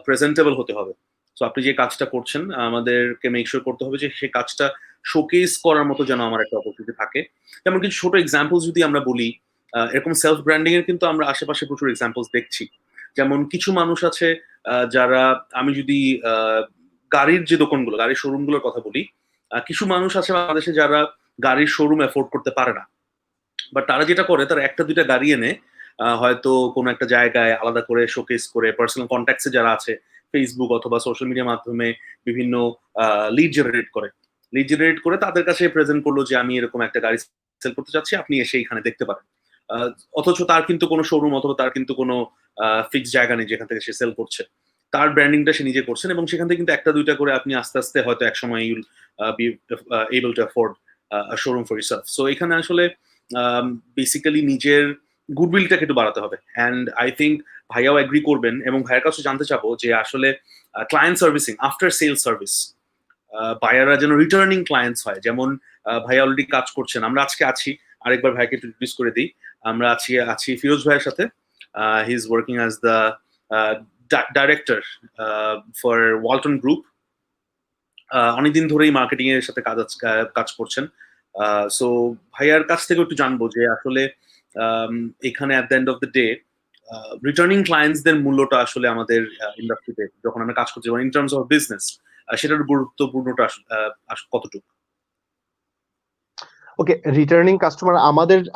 প্রেজেন্টেবল হতে হবে। সো আপনি যে কাজটা করছেন আমাদেরকে মেক শিওর করতে হবে যে সেই কাজটা শোকেস করার মতো যেন আমার একটা অপরচুনিটি থাকে। যেমন কিছু ছোট এক্সাম্পল যদি আমরা বলি, এরকম সেলফ ব্র্যান্ডিং এর কিন্তু আমরা আশেপাশে প্রচুর এক্সাম্পলস দেখছি। যেমন কিছু মানুষ আছে যারা, আমি যদি গাড়ির যে দোকানগুলো, গাড়ির শোরুমগুলোর কথা বলি, কিছু মানুষ আছে বাংলাদেশে যারা গাড়ির শোরুম এফোর্ড করতে পারে না। বাট তারা যেটা করে, তারা ১টা ২টা গাড়ি এনে হয়তো কোনো একটা জায়গায় আলাদা করে শোকেস করে পার্সোনাল কনট্যাক্টস এ যারা আছে, ফেসবুক অথবা সোশ্যাল মিডিয়ার মাধ্যমে বিভিন্ন লিড জেনারেট করে। লিড জেনারেট করে তাদের কাছে প্রেজেন্ট করলো যে আমি এরকম একটা গাড়ি সেল করতে চাচ্ছি, আপনি এসে এখানে দেখতে পারেন। অথচ তার কিন্তু কোনো শোরুম অথবা তার কিন্তু কোনো ফিক্সড জায়গা নেই যেখান থেকে সে সেল করছে। তার ব্র্যান্ডিংটা সে নিজে করছেন এবং সেখান থেকে কিন্তু ১টা ২টা করে আপনি আস্তে, আস্তে হয়তো একসময় you'll be able to afford a showroom for yourself. So এখানে আসলে বেসিক্যালি নিজের গুডউইলটাকে একটু বাড়াতে হবে। অ্যান্ড আই থিঙ্ক ভাইয়াও এগ্রি করবেন, এবং ভাইয়ের কাছে জানতে চাবো যে আসলে client servicing, after sale service, বায়াররা যেন রিটার্নিং ক্লায়েন্টস হয়। যেমন ভাইয়া অলরেডি কাজ করছেন, আমরা আজকে আছি, আরেকবার ভাইকে ইন্ট্রোডিউস করে দিই। আমরা আছি ফিরোজ ভাইয়ের সাথে। He is working as the director for Walton group. অনেকদিন ধরেই মার্কেটিং এর সাথে কাজ করছেন। সো ভাইয়ার কাছ থেকে একটু জানবো যে আসলে এখানে at the end of the day returning ক্লায়েন্টসদের মূল্যটা আসলে আমাদের ইন্ডাস্ট্রিতে যখন আমরা কাজ করছি, ইন টার্মস অফ বিজনেস, সেটার গুরুত্বপূর্ণটা কতটুকু? ওকে, রিটার্নিং কাস্টমার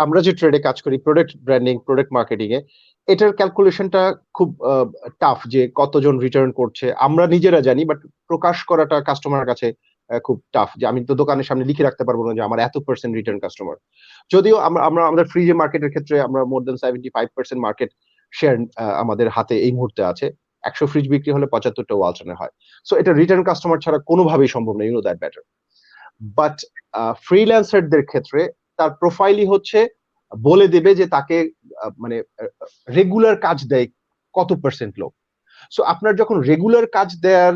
আমরা যে ট্রেডে কাজ করি, প্রোডাক্ট ব্র্যান্ডিং, প্রোডাক্ট মার্কেটিং এ, এটার ক্যালকুলেশনটা খুব টাফ, যে কতজন রিটার্ন করছে আমরা নিজেরা জানি, বাট প্রকাশ করাটা কাস্টমারের কাছে খুব টাফ। যে আমি তো দোকানের সামনে লিখে রাখতে পারবো না যে আমার এত% রিটার্ন কাস্টমার। যদিও আমরা আমাদের ফ্রিজে মার্কেটের ক্ষেত্রে আমরা মোর দেন 75% মার্কেট শেয়ার আমাদের হাতে এই মুহূর্তে আছে। 100 ফ্রিজ বিক্রি হলে 75টা ওয়ালটনের হয়। সো এটা রিটার্ন কাস্টমার ছাড়া কোনোভাবেই সম্ভব না, you know that better. But ফ্রিল্যান্সারদের ক্ষেত্রে তার প্রোফাইলই হচ্ছে বলে দেবে যে তাকে মানে রেগুলার কাজ দেয় কত% লোক। সো আপনার যখন রেগুলার কাজ দেওয়ার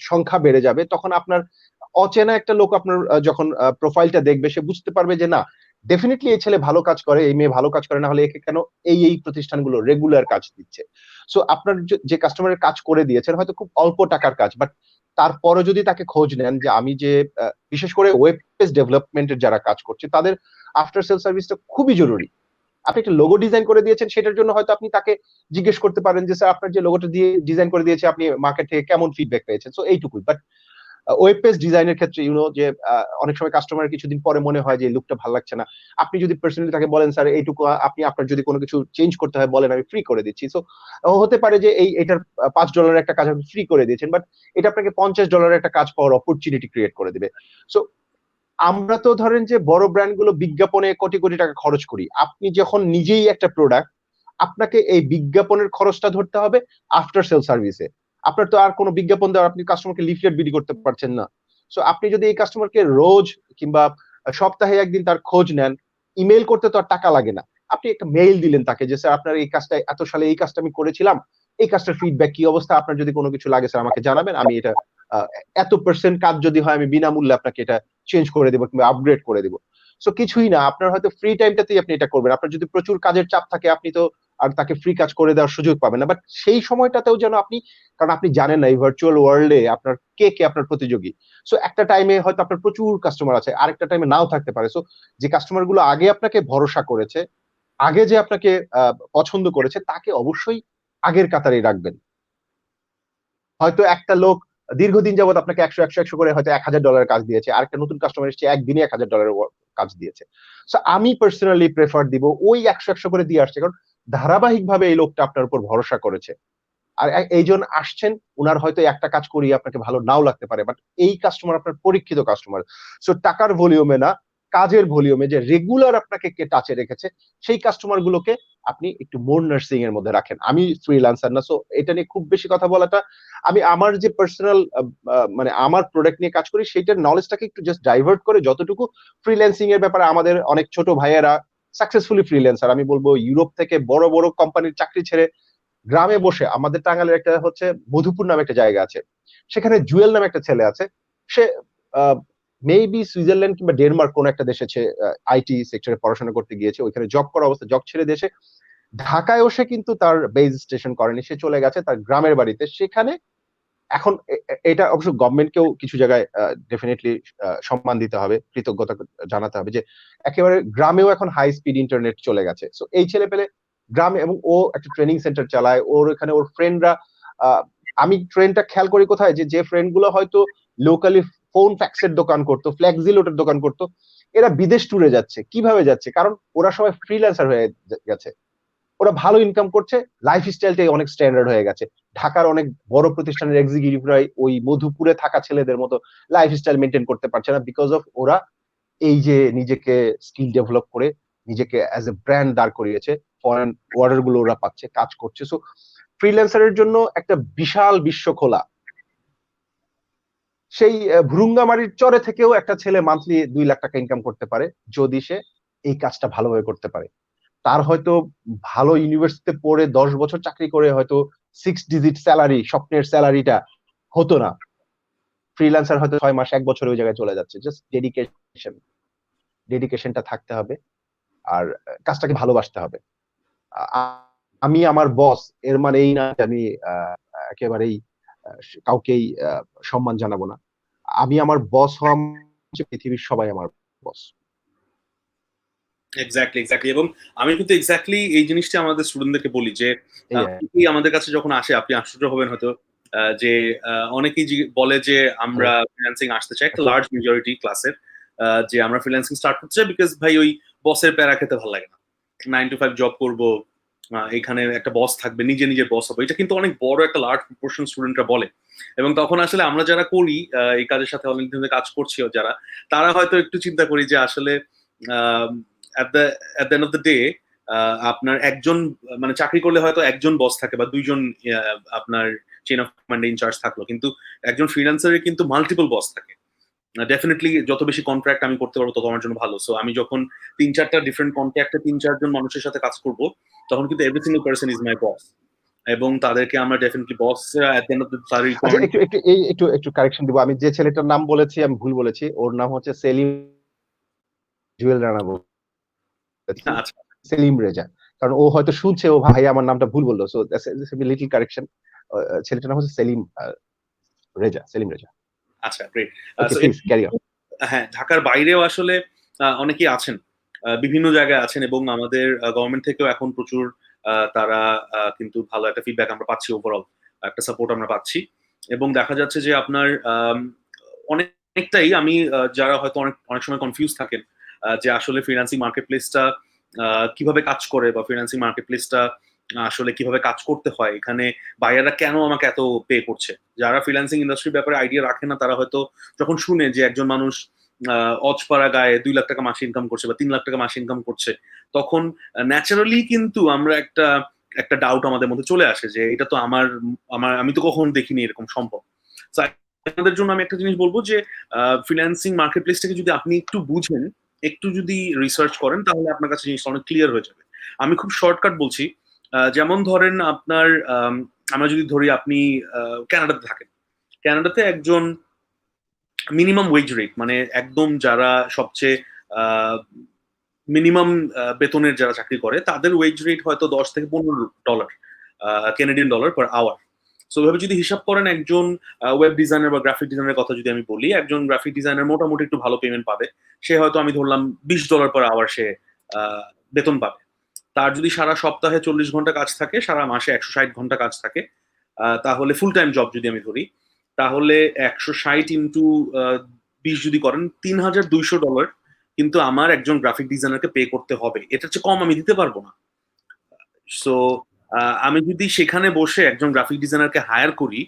সংখ্যা বেড়ে যাবে, তখন আপনার অচেনা একটা লোক আপনার যখন প্রোফাইলটা দেখবে, সে বুঝতে পারবে যে না, ডেফিনেটলি এই ছেলে ভালো কাজ করে, এই মেয়ে ভালো কাজ করে, না হলে একে কেন এই প্রতিষ্ঠানগুলো রেগুলার কাজ দিচ্ছে। সো আপনার যে কাস্টমারের কাজ করে দিয়েছেন হয়তো খুব অল্প টাকার কাজ, বাট তারপরে যদি তাকে খোঁজ নেন যে আমি যে বিশেষ করে ওয়েব পেজ ডেভেলপমেন্টের যারা কাজ করছে, তাদের আফটার সেল সার্ভিসটা খুবই জরুরি। আপনি একটা লোগো ডিজাইন করে দিয়েছেন, সেটার জন্য হয়তো আপনি তাকে জিজ্ঞেস করতে পারেন যে স্যার আপনার যে লোগোটা দিয়ে ডিজাইন করে দিয়েছে, আপনি মার্কেট থেকে কেমন ফিডব্যাক পেয়েছেন। সো এইটুকুই। বাট ওয়েব পেজ ডিজাইনের ক্ষেত্রে যে অনেক সময় কাস্টমার কিছুদিন পরে মনে হয় যে লুকটা ভালো লাগছে না, আপনি যদি পার্সোনালি তাকে বলেন স্যার এইটুকু আপনি আপনার যদি কোনো কিছু চেঞ্জ করতে হয় বলেন, আমি ফ্রি করে দিচ্ছি। সো হতে পারে যে এটার $5 একটা কাজ আপনি ফ্রি করে দিয়েছেন, বাট এটা আপনাকে $50 একটা কাজ পাওয়ার অপরচুনিটি ক্রিয়েট করে দিবে। সো আমরা তো ধরেন যে বড় ব্র্যান্ড গুলো বিজ্ঞাপনে কোটি কোটি টাকা খরচ করি। আপনি যখন নিজেই একটা প্রোডাক্ট, আপনাকে এই বিজ্ঞাপনের খরচটা ধরতে হবে আফটার সেল সার্ভিসে। আপনার তো আর কোনো বিজ্ঞাপন দেওয়ার, আপনি কাস্টমারকে লিফলেট বিলি করতে পারছেন না। সো আপনি যদি এই কাস্টমারকে রোজ কিংবা সপ্তাহে একদিন তার খোঁজ নেন, ইমেল করতে তো আর টাকা লাগে না। আপনি একটা মেইল দিলেন তাকে যে স্যার আপনার এই কাজটা এত সালে এই কাজটা আমি করেছিলাম, এই কাজটার ফিডব্যাক কি অবস্থা, আপনার যদি কোনো কিছু লাগে স্যার আমাকে জানাবেন, আমি এটা এত% কাজ যদি হয় আমি বিনামূল্যে আপনাকে এটা চেঞ্জ করে দেবো কিংবা আপগ্রেড করে দেবো। সো কিছুই না, আপনার হয়তো ফ্রি টাইমটাতেই আপনি এটা করবেন। আপনার যদি প্রচুর কাজের চাপ থাকে, আপনি তো আর তাকে ফ্রি কাজ করে দেওয়ার সুযোগ পাবেন না। বাট সেই সময়টাতেও যেন আপনি, কারণ আপনি জানেন না এই ভার্চুয়াল ওয়ার্ল্ডে আপনার কে আপনার প্রতিযোগী। সো একটা টাইমে হয়তো আপনার প্রচুর কাস্টমার আছে, আরেকটা টাইমে নাও থাকতে পারে। সো যে কাস্টমার গুলো আগে আপনাকে ভরসা করেছে, আগে যে আপনাকে পছন্দ করেছে, তাকে অবশ্যই আগের কাতারে রাখবেন। হয়তো একটা লোক দীর্ঘদিন যাবত আপনাকে 100 করে হয়তো $1000 কাজ দিয়েছে, আরেকটা নতুন কাস্টমার এসেছে একদিনে $1000 কাজ দিয়েছে। সো আমি পার্সোনালি প্রেফার দিব ওই 100 করে দিয়ে আসছে, কারণ ধারাবাহিকভাবে এই লোকটা আপনার উপর ভরসা করেছে। আর এইজন আসছেন, উনার হয়তো একটা কাজ করিয়ে আপনাকে ভালো নাও লাগতে পারে, বাট এই কাস্টমার আপনার পরীক্ষিত কাস্টমার। সো টাকার ভলিউমে না, কাজের ভলিউমে যে রেগুলার আপনাকে কে টাচে রেখেছে, সেই কাস্টমার গুলোকে আপনি একটু মোর নার্সিং এর মধ্যে রাখেন। আমি ফ্রিল্যান্সার না, সো এটা নিয়ে খুব বেশি কথা বলাটা, আমি আমার যে পার্সোনাল মানে আমার প্রোডাক্ট নিয়ে কাজ করি সেইটার নলেজটাকে একটু জাস্ট ডাইভার্ট করে, যতটুকু ফ্রিল্যান্সিং এর ব্যাপারে আমাদের অনেক ছোট ভাইয়েরা সাকসেসফুলি ফ্রিল্যান্সার, আমি বলবো ইউরোপ থেকে বড় বড় কোম্পানির চাকরি ছেড়ে গ্রামে বসে, আমাদের টাঙ্গাইলের একটা হচ্ছে মধুপুর নামে একটা জায়গা আছে, সেখানে জুয়েল নামে একটা ছেলে আছে, সে মেবি সুইজারল্যান্ড কিংবা ডেনমার্ক কোন একটা দেশে আইটি সেক্টরে পড়াশোনা করতে গিয়েছে, ওইখানে জব করা অবস্থা জব ছেড়ে দেশে ঢাকায়ও সে কিন্তু তার বেজ স্টেশন করেনি, সে চলে গেছে তার গ্রামের বাড়িতে। সেখানে এখন এটা অবশ্য গভর্নমেন্টকেও কিছু জায়গায় ডেফিনেটলি সম্মান দিতে হবে, কৃতজ্ঞতা জানাতে হবে যে একেবারে গ্রামেও এখন হাই স্পিড ইন্টারনেট চলে গেছে। সো এই ছেলে পেলে গ্রামে, এবং ও একটা ট্রেনিং সেন্টার চালায়, ওর এখানে ওর ফ্রেন্ডরা, আমি ট্রেনটা খেয়াল করি কোথায়, যে ফ্রেন্ড গুলো হয়তো লোকালি ফোন ফ্যাক্সের দোকান করতো, ফ্ল্যাক্সিলোটের দোকান করতো, এরা বিদেশ ট্যুরে যাচ্ছে। কিভাবে যাচ্ছে? কারণ ওরা সবাই ফ্রিল্যান্সার হয়ে গেছে, ওরা ভালো ইনকাম করছে, লাইফ স্টাইলটাই অনেক স্ট্যান্ডার্ড হয়ে গেছে। ঢাকার অনেক বড় প্রতিষ্ঠানের এক্সিকিউটিভরা ওই মধুপুরে থাকা ছেলেদের মতো লাইফ স্টাইল মেনটেন করতে পারছে না, বিকজ অফ ওরা এই যে নিজেকে স্কিল ডেভেলপ করে নিজেকে অ্যাজ এ ব্র্যান্ড দাঁড় করিয়েছে, ফরেন অর্ডার গুলো ওরা পাচ্ছে, কাজ করছে। সো ফ্রিল্যান্সারের জন্য একটা বিশাল বিশ্ব খোলা। সেই ভ্রুঙ্গামারির চরে থেকেও একটা ছেলে মান্থলি 2 লাখ টাকা ইনকাম করতে পারে, যদি সে এই কাজটা ভালোভাবে করতে পারে। তার হয়তো ভালো ইউনিভার্সিটিতে পড়ে 10 বছর চাকরি করে হয়তো 6 ডিজিট স্যালারি, স্বপ্নের স্যালারিটা হতো না। ফ্রিল্যান্সার হয়তো 6 মাস 1 বছর ওই জায়গায় চলে যাচ্ছে। জাস্ট ডেডিকেশনটা থাকতে হবে, আর কাজটাকে ভালোবাসতে হবে। আমি আমার বস এর মানে এই না যে আমি একেবারেই কাউকেই সম্মান জানাবো না। আমি আমার বস হওয়া পৃথিবীর সবাই আমার বস। এক্স্যাক্টলি এবং আমি কিন্তু এক্স্যাক্টলি এই জিনিসটা আমাদের স্টুডেন্টদেরকে বলি যে অনেকেই আমাদের কাছে যখন আসে, আপনি আশ্চর্য হবেন হয়তো যে অনেকেই বলে যে আমরা ফ্রিল্যান্সিং আসতে চাই, একটা লার্জ মেজরিটি ক্লাসের, যে আমরা ফ্রিল্যান্সিং স্টার্ট করতে চাই বিকজ ভাই ওই বসের প্যারা খেতে ভালো লাগে না, 9 to 5 জব করবো, এখানে একটা বস থাকবে, নিজের বস হবে, এটা কিন্তু অনেক বড় একটা লার্জ প্রপোর্শন স্টুডেন্টরা বলে। এবং তখন আসলে আমরা যারা করি এই কাজের সাথে অনেকদিন ধরে কাজ করছি যারা, তারা হয়তো একটু চিন্তা করি যে আসলে at the end of the day আপনার একজন মানে চাকরি করলে হয়তো একজন বস থাকে বা দুইজন আপনার চেইন অফ কমান্ড ইনচার্জ থাকলো, কিন্তু একজন ফ্রিল্যান্সারের কিন্তু মাল্টিপল বস থাকে। ডেফিনেটলি যত বেশি কন্ট্রাক্ট আমি করতে পারবো তত আমার জন্য ভালো। সো আমি যখন 3-4টা ডিফারেন্ট কন্ট্রাক্টে 3-4 জন মানুষের সাথে কাজ করব, তখন কিন্তু every single person is my boss, এবং তাদেরকে আমরা definitely boss at the end of the সারি। আচ্ছা, একটু কারেকশন দিব। আমি যে ছেলেটার নাম বলেছি আমি ভুল বলেছি, ওর নাম হচ্ছে সেলিম জুয়েল রানা বলেছি, আচ্ছা সেলিম রেজা। কারণ ও হয়তো শুনছে ও ভাই আমার নামটা ভুল বললো, সো লিটল কারেকশন। ছেলেটার নাম হচ্ছে সেলিম রেজা, সেলিম রেজা। আচ্ছা great. Okay, please carry on. হ্যাঁ, ঢাকার বাইরেও আসলে অনেকেই আছেন, বিভিন্ন জায়গায় আছেন, এবং আমাদের গভর্নমেন্ট থেকেও এখন প্রচুর তারা কিন্তু ভালো একটা ফিডব্যাক আমরা পাচ্ছি, ওভারঅল একটা সাপোর্ট আমরা পাচ্ছি। এবং দেখা যাচ্ছে যে আপনার অনেকটাই আমি যারা হয়তো অনেক অনেক সময় কনফিউজ থাকেন যে আসলে ফ্রিল্যান্সিং মার্কেট প্লেসটা কিভাবে কাজ করে, বা ফ্রিল্যান্সিং মার্কেট প্লেসটা আসলে কিভাবে কাজ করতে হয়, এখানে বায়াররা কেন আমাকে এত পে করছে। যারা ফ্রিল্যান্সিং ইন্ডাস্ট্রির ব্যাপারে আইডিয়া রাখে না, তারা হয়তো যখন শুনে যে একজন মানুষ অজপাড়া গায়ে 2 লাখ টাকা মাসে ইনকাম করছে বা 3 লাখ টাকা মাসে ইনকাম করছে, তখন ন্যাচারালি কিন্তু আমরা একটা একটা ডাউট আমাদের মধ্যে চলে আসে যে এটা তো আমার আমার আমি তো কখনো দেখিনি এরকম সম্ভব। So, আপনাদের জন্য আমি একটা জিনিস বলবো যে ফ্রিল্যান্সিং মার্কেট প্লেসটাকে যদি আপনি একটু বুঝেন, একটু যদি রিসার্চ করেন, তাহলে আপনার কাছে জিনিসটা অনেক ক্লিয়ার হয়ে যাবে। আমি খুব শর্টকাট বলছি। যেমন ধরেন আপনার আমরা যদি ধরি আপনি কানাডাতে থাকেন, কানাডাতে একজন মিনিমাম ওয়েজ রেট, মানে একদম যারা সবচেয়ে মিনিমাম বেতনের যারা চাকরি করে, তাদের ওয়েজ রেট হয়তো $10 থেকে $15 Canadian dollar per hour. So এভাবে যদি হিসাব করেন, একজন ওয়েব ডিজাইনার বা গ্রাফিক ডিজাইনারের কথা যদি আমি বলি, একজন গ্রাফিক ডিজাইনার মোটামুটি একটু ভালো পেমেন্ট পাবে। সে হয়তো আমি ধরলাম $20 পার আওয়ার সে বেতন পাবে। তার যদি সারা সপ্তাহে 40 ঘন্টা কাজ থাকে, সারা মাসে 160 ঘন্টা কাজ থাকে, তাহলে ফুল টাইম জব যদি আমি ধরি, তাহলে 160 ইন্টু 20 যদি করেন, $3,200 কিন্তু আমার একজন গ্রাফিক ডিজাইনারকে পে করতে হবে। এটার চেয়ে কম আমি দিতে পারবো না। সো আমি যদি সেখানে বসে একজন গ্রাফিক ডিজাইনারকে হায়ার করি,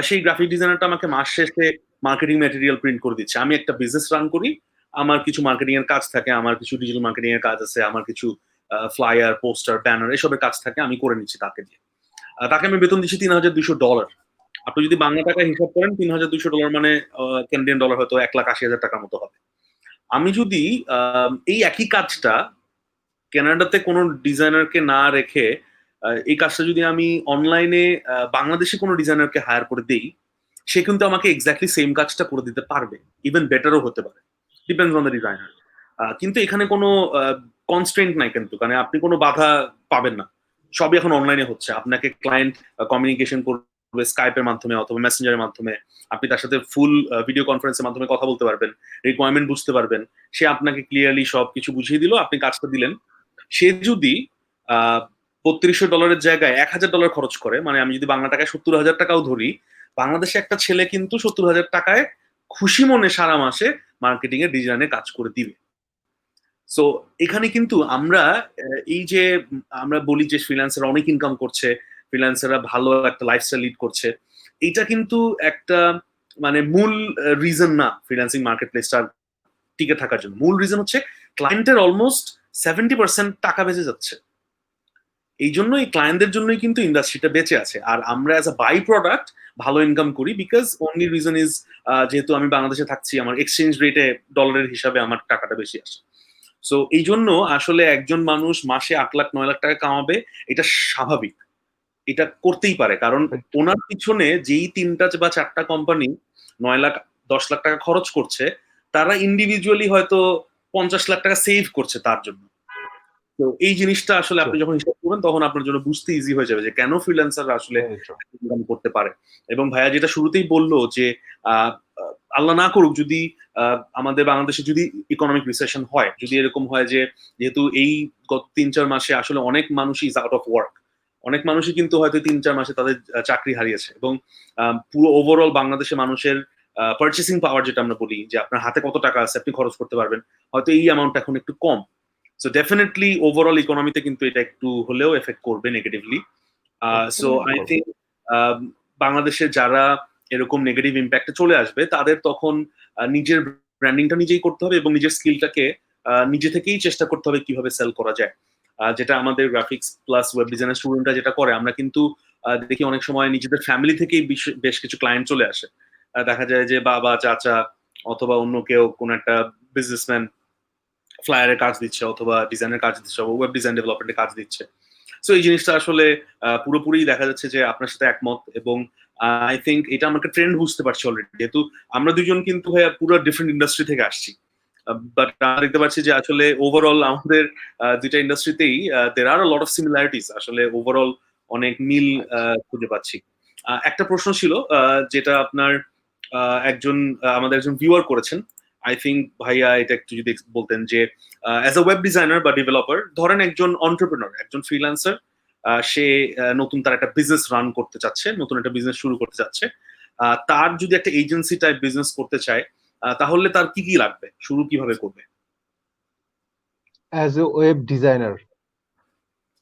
সেই গ্রাফিক ডিজাইনারটা আমাকে মাস শেষে মার্কেটিং ম্যাটেরিয়াল প্রিন্ট করে দিচ্ছে। আমি একটা বিজনেস রান করি, আমার কিছু মার্কেটিং এর কাজ থাকে, আমার কিছু ডিজিটাল মার্কেটিং এর কাজ আছে, আমার কিছু ফ্লায়ার, পোস্টার, ব্যানার এসবের কাজ থাকে, আমি করে নিচ্ছি তাকে দিয়ে। তাকে আমি বেতন দিচ্ছি $3,200। আপনি যদি বাংলা টাকায় হিসাব করেন, $3,200 মানে ক্যানাডিয়ান ডলার হয়তো 1,80,000 টাকার মতো হবে। আমি যদি এই একই কাজটা কানাডাতে কোনো ডিজাইনারকে না রেখে এই কাজটা যদি আমি অনলাইনে বাংলাদেশি কোনো ডিজাইনারকে হায়ার করে দেই, সে কিন্তু আমাকে এক্স্যাক্টলি সেম কাজটা করে দিতে পারবে, ইভেন বেটারও হতে পারে, ডিপেন্ডস অন দ্য ডিজাইনার। কিন্তু এখানে কোনো কনস্ট্রেন্ট নাই, কিন্তু মানে আপনি কোনো বাধা পাবেন না। সবই এখন অনলাইনে হচ্ছে। আপনাকে ক্লায়েন্ট কমিউনিকেশন করবে স্কাইপের মাধ্যমে অথবা মেসেঞ্জারের মাধ্যমে, আপনি তার সাথে ফুল ভিডিও কনফারেন্সের মাধ্যমে কথা বলতে পারবেন, রিকোয়ারমেন্ট বুঝতে পারবেন, সে আপনাকে ক্লিয়ারলি সব কিছু বুঝিয়ে দিল, আপনি কাজটা দিলেন। সে যদি $3,200 জায়গায় $1,000 খরচ করে, মানে আমি যদি বাংলা টাকায় 70,000 টাকাও ধরি, বাংলাদেশে একটা ছেলে কিন্তু 70,000 টাকায় খুশি মনে সারা মাসে মার্কেটিং এর ডিজাইনে কাজ করে দিবে। সো এখানে কিন্তু আমরা এই যে আমরা বলি যে ফ্রিল্যান্সার অনেক ইনকাম করছে, ফ্রিল্যান্সাররা ভালো একটা লাইফস্টাইল লিড করছে, এইটা কিন্তু একটা মানে মূল রিজন না ফ্রিল্যান্সিং মার্কেট প্লেসটা টিকে থাকার জন্য। মূল রিজন হচ্ছে ক্লায়েন্টের অলমোস্ট 70% টাকা বেঁচে যাচ্ছে। এই জন্য এই ক্লায়েন্টদের জন্যই কিন্তু ইন্ডাস্ট্রিটা বেঁচে আছে, আর আমরা অ্যাজ আ বাই প্রোডাক্ট ভালো ইনকাম করি, বিকজ অনলি রিজন ইজ যেহেতু আমি বাংলাদেশে থাকছি, আমার এক্সচেঞ্জ রেটে ডলারের হিসাবে আমার টাকাটা বেশি আসে। সো এই জন্য আসলে একজন মানুষ মাসে 8 লাখ 9 লাখ টাকা কামাবে, এটা স্বাভাবিক, এটা করতেই পারে, কারণ ওনার পিছনে যেই 3টা বা 4টা কোম্পানি 9 লাখ 10 লাখ টাকা খরচ করছে, তারা ইন্ডিভিজুয়ালি হয়তো 50 লাখ টাকা সেভ করছে তার জন্য। তো এই জিনিসটা আসলে আপনি যখন হিসাব করবেন তখন আপনার জন্য বুঝতে ইজি হয়ে যাবে যে কেন ফ্রিল্যান্সাররা আসলে ইনকাম করতে পারে। এবং ভাইয়া যেটা শুরুতেই বললো যে আহ, আল্লাহ না করুক যদি আমাদের বাংলাদেশে যদি ইকোনমিক রিসেশন হয়, যদি এরকম হয় যে যেহেতু এই গত 3-4 মাসে আসলে অনেক মানুষই ইজ আউট অফ ওয়ার্ক, অনেক মানুষই কিন্তু হয়তো 3-4 মাসে তাদের চাকরি হারিয়েছে, এবং পুরো ওভারঅল বাংলাদেশে মানুষের পার্চেসিং পাওয়ার, যেটা আমরা বলি যে আপনার হাতে কত টাকা আছে আপনি খরচ করতে পারবেন, হয়তো এই অ্যামাউন্ট এখন একটু কম। সো ডেফিনেটলি ওভারঅল ইকোনমিতে কিন্তু এটা একটু হলেও এফেক্ট করবে নেগেটিভলি। সো আই থিঙ্ক বাংলাদেশের যারা এরকম নেগেটিভ ইম্প্যাক্টে চলে আসবে তাদের তখন নিজের ব্র্যান্ডিংটা নিজেই করতে হবে এবং নিজের স্কিলটাকে নিজে থেকেই চেষ্টা করতে হবে কিভাবে সেল করা যায়। যেটা আমাদের গ্রাফিক্স প্লাস ওয়েব ডিজাইনের স্টুডেন্টরা যেটা করে, আমরা কিন্তু দেখি অনেক সময় নিজেদের ফ্যামিলি থেকেই বেশ কিছু ক্লায়েন্ট চলে আসে। দেখা যায় যে বাবা, চাচা অথবা অন্য কেউ, কোন একটা বিজনেসম্যান ফ্লায়ারের কাজ দিচ্ছে অথবা ডিজাইনের কাজ দিচ্ছে, ওয়েব ডিজাইন ডেভেলপমেন্টের কাজ দিচ্ছে। সো এই জিনিসটা আসলে পুরোপুরি দেখা যাচ্ছে যে আপনার সাথে একমত, এবং আই থিঙ্ক এটা আমাকে ট্রেন্ড বুঝতে পারছি অলরেডি, যেহেতু আমরা দুজন কিন্তু ভাইয়া পুরো ডিফারেন্ট ইন্ডাস্ট্রি থেকে আসছি। বাট আমরা দেখতে পাচ্ছি যে আসলে ওভারঅল আমাদের দুইটা ইন্ডাস্ট্রিতেই দের আর লট অফ সিমিলারিটিস, আসলে ওভারঅল অনেক মিল খুঁজে পাচ্ছি। একটা প্রশ্ন ছিল যেটা আপনার আমাদের একজন ভিউয়ার করেছেন, আই থিঙ্ক ভাইয়া এটা একটু যদি বলতেন যে অ্যাজ আ ওয়েব ডিজাইনার বা ডেভেলপার, ধরেন একজন অন্টারপ্রেনার, একজন ফ্রিল্যান্সার, সে নতুন তার একটা বিজনেস রান করতে চাচ্ছে, নতুন একটা বিজনেস শুরু করতে চাচ্ছে, তার যদি একটা এজেন্সি টাইপ বিজনেস করতে চায়, তাহলে তার কি কি লাগবে, শুরু কিভাবে করবে? As a web designer,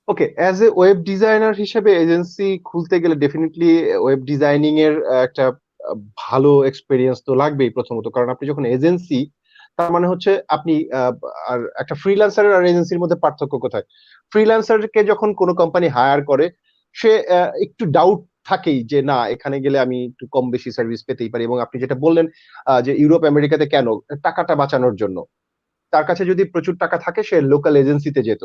okay, as a web designer হিসেবে এজেন্সি খুলতে গেলে ডেফিনেটলি ওয়েব ডিজাইনিং এর একটা ভালো এক্সপিরিয়েন্স তো লাগবেই প্রথমত। কারণ আপনি যখন এজেন্সি, তার মানে হচ্ছে আপনি আর একটা ফ্রিল্যান্সারের আর এজেন্সির মধ্যে পার্থক্য কোথায়? ফ্রিল্যান্সারকে যখন কোনো কোম্পানি হায়ার করে, সে একটু ডাউট থাকেই যে না, এখানে গেলে আমি একটু কম বেশি সার্ভিস পেতেই পারি। এবং আপনি যেটা বললেন যে ইউরোপ আমেরিকাতে কেন, টাকাটা বাঁচানোর জন্য। তার কাছে যদি প্রচুর টাকা থাকে সে লোকাল এজেন্সিতে যেত।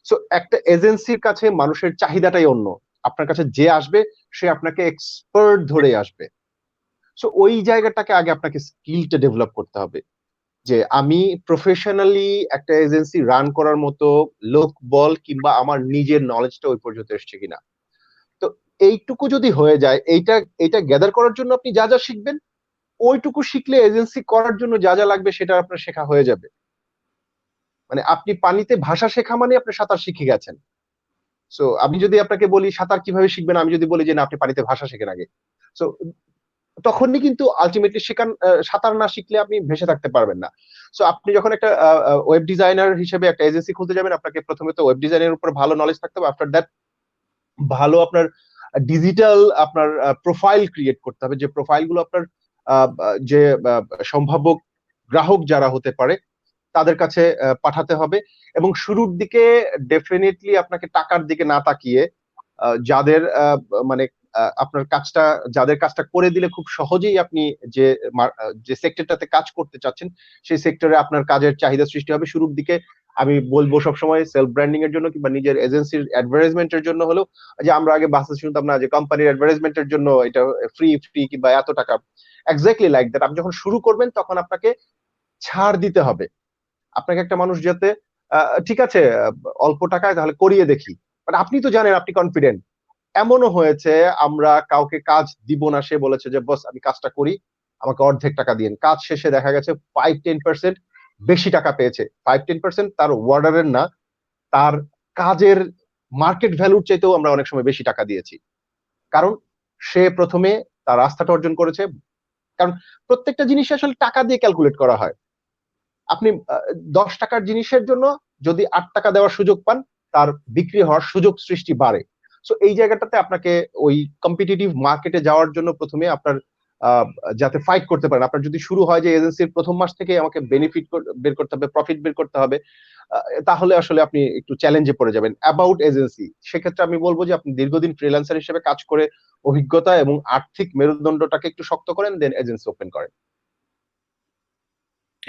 সো একটা এজেন্সির কাছে মানুষের চাহিদাটাই অন্য। আপনার কাছে যে আসবে সে আপনাকে এক্সপার্ট ধরে আসবে। সো ওই জায়গাটাকে আগে আপনাকে স্কিলটা ডেভেলপ করতে হবে যে আমি প্রফেশনালি একটা এজেন্সি রান করার মতো লোক বল কিংবা আমার নিজের নলেজটা ওই পর্যন্ত এসছে কিনা। তো এইটুকু যদি হয়ে যায়, এইটা এটা গ্যাদার করার জন্য আপনি যা যা শিখবেন, ওইটুকু শিখলে এজেন্সি করার জন্য যা যা লাগবে সেটা আপনার শেখা হয়ে যাবে। মানে আপনি পানিতে ভাষা শেখা মানে আপনি সাঁতার শিখে গেছেন। সো আমি যদি আপনাকে বলি সাঁতার কিভাবে শিখবেন, আমি যদি বলি যে না আপনি পানিতে ভাষা শেখেন আগে, সো তখনই কিন্তু আলটিমেটলি শেখান, সাঁতার না শিখলে আপনি ভেসে থাকতে পারবেন না। সো আপনি যখন একটা ওয়েব ডিজাইনার হিসেবে একটা এজেন্সি খুলতে যাবেন, আপনাকে প্রথমে তো ওয়েব ডিজাইনের উপর ভালো নলেজ থাকতে হবে। আফটার দ্যাট ভালো আপনার ডিজিটাল আপনার প্রোফাইল ক্রিয়েট করতে হবে, যে প্রোফাইল গুলো আপনার যে সম্ভাব্য গ্রাহক যারা হতে পারে তাদের কাছে পাঠাতে হবে। এবং শুরুর দিকে ডেফিনেটলি আপনাকে টাকার দিকে না তাকিয়ে যাদের মানে আপনার কাজটা, যাদের কাজটা করে দিলে খুব সহজেই আপনি যে যে সেক্টরটাতে কাজ করতে চাচ্ছেন সেই সেক্টরে আপনার কাজের চাহিদা সৃষ্টি হবে। শুরুর দিকে আমি বলবো সবসময় সেলফ ব্র্যান্ডিং এর জন্য কিংবা নিজের এজেন্সির অ্যাডভার্টাইজমেন্টের জন্য হলেও, যে আমরা আগে বাসে শুনতাম না যে কোম্পানির অ্যাডভার্টাইজমেন্টের জন্য এটা ফ্রি ফ্রি কিংবা এত টাকা, এক্স্যাক্টলি লাইক দ্যাট। আপনি যখন শুরু করবেন তখন আপনাকে ছাড় দিতে হবে। আপনাকে একটা মানুষ যাতে ঠিক আছে অল্প টাকায় তাহলে করিয়ে দেখি, মানে আপনি তো জানেন আপনি কনফিডেন্ট। এমনও হয়েছে আমরা কাউকে কাজ দিব না, সে বলেছে যে বস আমি কাজটা করি, আমাকে অর্ধেক টাকা দিন। কাজ শেষে দেখা গেছে 5-10% বেশি টাকা পেয়েছে। 5-10% তার ওয়ার্ডারের না, তার কাজের মার্কেট ভ্যালুর চাইতেও আমরা অনেক সময় বেশি টাকা দিয়েছি। কারণ সে প্রথমে তার রাস্তাটা অর্জন করেছে। কারণ প্রত্যেকটা জিনিস আসলে টাকা দিয়ে ক্যালকুলেট করা হয়। আপনি 10 টাকার জিনিসের জন্য যদি 8 টাকা দেওয়ার সুযোগ পান, তার বিক্রি হওয়ার সুযোগ সৃষ্টি বাড়ে। সো এই জায়গাটাতে আপনাকে ওই কম্পিটিটিভ মার্কেটে যাওয়ার জন্য প্রথমে আপনার যাতে ফাইট করতে পারেন। আপনার যদি শুরু হয় যে এজেন্সির প্রথম মাস থেকে আমাকে বেনিফিট বের করতে হবে, প্রফিট বের করতে হবে, তাহলে আসলে আপনি একটু চ্যালেঞ্জে পড়ে যাবেন। অ্যাবাউট এজেন্সি, সেক্ষেত্রে আমি বলবো যে আপনি দীর্ঘদিন ফ্রিল্যান্সার হিসেবে কাজ করে অভিজ্ঞতা এবং আর্থিক মেরুদণ্ডটাকে একটু শক্ত করেন, দেন এজেন্সি ওপেন করেন।